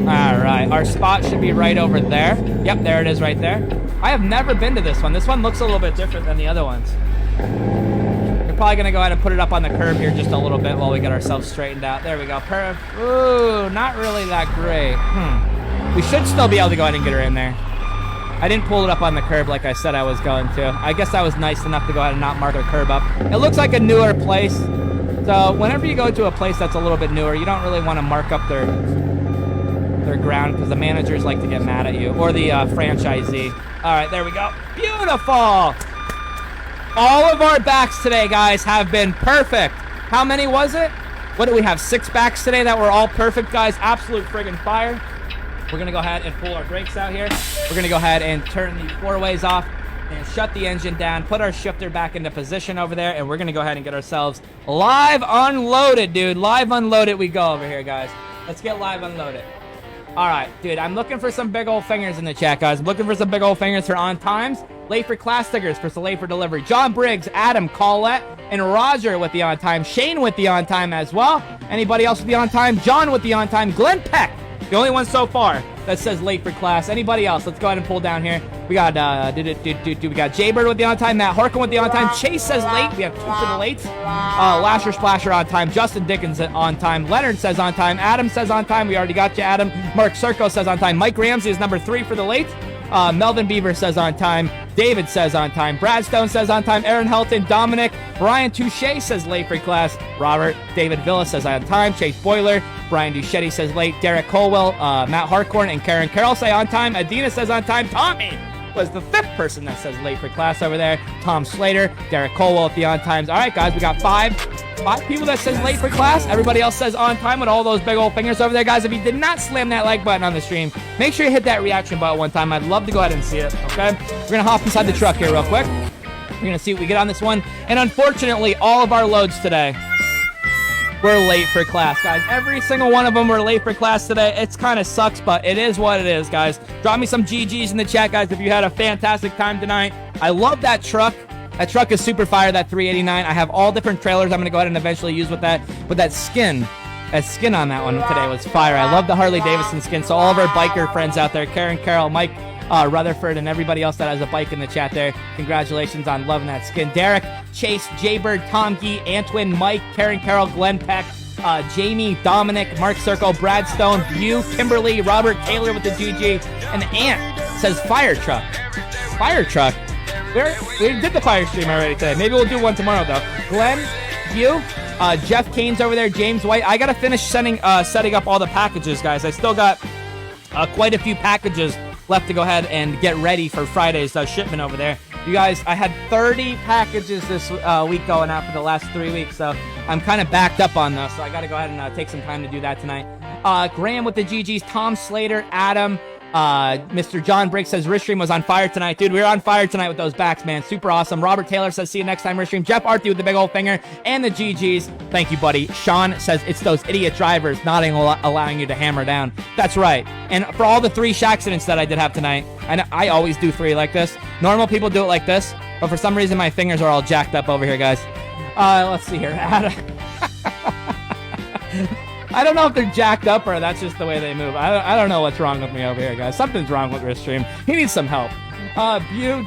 All right, our spot should be right over there. Yep, there it is right there. I have never been to this one. This one looks a little bit different than the other ones. We're probably going to go ahead and put it up on the curb here just a little bit while we get ourselves straightened out. There we go. Ooh, not really that great. We should still be able to go ahead and get her in there. I didn't pull it up on the curb like I said I was going to. I guess I was nice enough to go ahead and not mark our curb up. It looks like a newer place. So whenever you go to a place that's a little bit newer, you don't really want to mark up their ground because the managers like to get mad at you, or the franchisee. All right, there we go. Beautiful. All of our backs today, guys, have been perfect. How many was it? What do we have? 6 backs today that were all perfect, guys. Absolute friggin' fire. We're going to go ahead and pull our brakes out here. We're going to go ahead and turn the 4-ways off and shut the engine down, put our shifter back into position over there, and we're going to go ahead and get ourselves live unloaded, dude. Live unloaded we go over here, guys. Let's get live unloaded. All right, dude, I'm looking for some big old fingers in the chat, guys. I'm looking for some big old fingers for on times. Late for class stickers for some late for delivery. John Briggs, Adam, Colette, and Roger with the on time. Shane with the on time as well. Anybody else with the on time? John with the on time. Glenn Peck, the only one so far that says late for class. Anybody else? Let's go ahead and pull down here. We got we got Jaybird with the on time. Matt Harkin with the on time. Chase says late. We have 2 for the late. Lasher Splasher on time. Justin Dickens on time. Leonard says on time. Adam says on time. We already got you, Adam. Mark Circo says on time. Mike Ramsey is number 3 for the late. Melvin Beaver says on time. David says on time. Brad Stone says on time. Aaron Helton. Dominic. Brian Touche says late for class. Robert. David Villa says on time. Chase Boiler. Brian Duchetti says late. Derek Colwell. Matt Harcorn and Karen Carroll say on time. Adina says on time. Tommy was the 5th person that says late for class over there. Tom Slater. Derek Colwell at the on times. All right, guys, we got 5 people that says late for class. Everybody else says on time with all those big old fingers over there, guys. If you did not slam that like button on the stream, make sure you hit that reaction button one time. I'd love to go ahead and see it, okay? We're going to hop inside the truck here real quick. We're going to see what we get on this one. And unfortunately, all of our loads today were late for class, guys. Every single one of them were late for class today. It's kind of sucks, but it is what it is, guys. Drop me some GGs in the chat, guys, if you had a fantastic time tonight. I love that truck. That truck is super fire, that 389. I have all different trailers I'm going to go ahead and eventually use with that. But that skin on that one today was fire. I love the Harley Davidson skin. So all of our biker friends out there, Karen Carroll, Mike Rutherford, and everybody else that has a bike in the chat there, congratulations on loving that skin. Derek, Chase, Jaybird, Tom Gee, Antwin, Mike, Karen Carroll, Glenn Peck, Jamie, Dominic, Mark Circle, Brad Stone, Bew, Kimberly, Robert Taylor with the GG, and Ant says fire truck. Fire truck? We did the fire stream already today. Maybe we'll do one tomorrow, though. Glenn, you, Jeff Kane's over there, James White. I got to finish setting up all the packages, guys. I still got quite a few packages left to go ahead and get ready for Friday's shipment over there. You guys, I had 30 packages this week going out for the last 3 weeks, so I'm kind of backed up on those, so I got to go ahead and take some time to do that tonight. Graham with the GGs, Tom Slater, Adam, Mr. John Briggs says Ristream was on fire tonight. Dude, we were on fire tonight with those backs, man. Super awesome. Robert Taylor says see you next time, Ristream. Jeff Arthur with the big old finger and the GGs. Thank you, buddy. Sean says it's those idiot drivers not allowing you to hammer down. That's right. And for all the 3 accidents that I did have tonight, and I always do 3 like this. Normal people do it like this, but for some reason my fingers are all jacked up over here, guys. Let's see here. I don't know if they're jacked up or that's just the way they move. I don't know what's wrong with me over here, guys. Something's wrong with Ristream. He needs some help.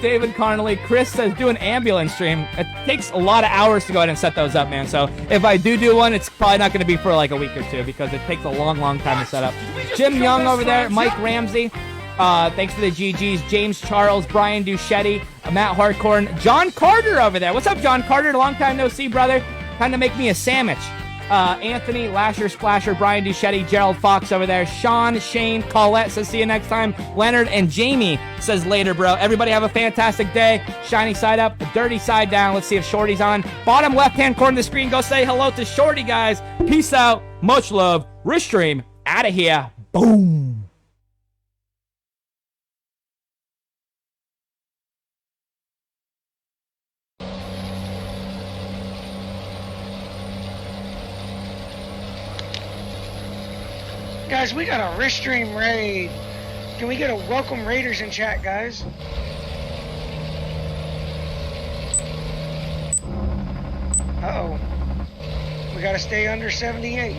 David Carnley. Chris says do an ambulance stream. It takes a lot of hours to go ahead and set those up, man. So if I do one, it's probably not going to be for like a week or 2 because it takes a long time to set up. Jim Young over there. Mike Ramsey. Thanks for the GGs. James Charles, Brian Duchetti, Matt Harcorn, John Carter over there. What's up, John Carter? Long time no see, brother. Time to make me a sandwich. Anthony, Lasher, Splasher, Brian Duchetti, Gerald Fox over there, Sean, Shane, Colette says see you next time, Leonard, and Jamie says later, bro. Everybody have a fantastic day. Shiny side up, dirty side down. Let's see if Shorty's on. Bottom left-hand corner of the screen, go say hello to Shorty, guys. Peace out. Much love. Ristream, out of here. Boom. Guys, we got a Ristream raid. Can we get a welcome raiders in chat, guys? Uh-oh. We gotta stay under 78.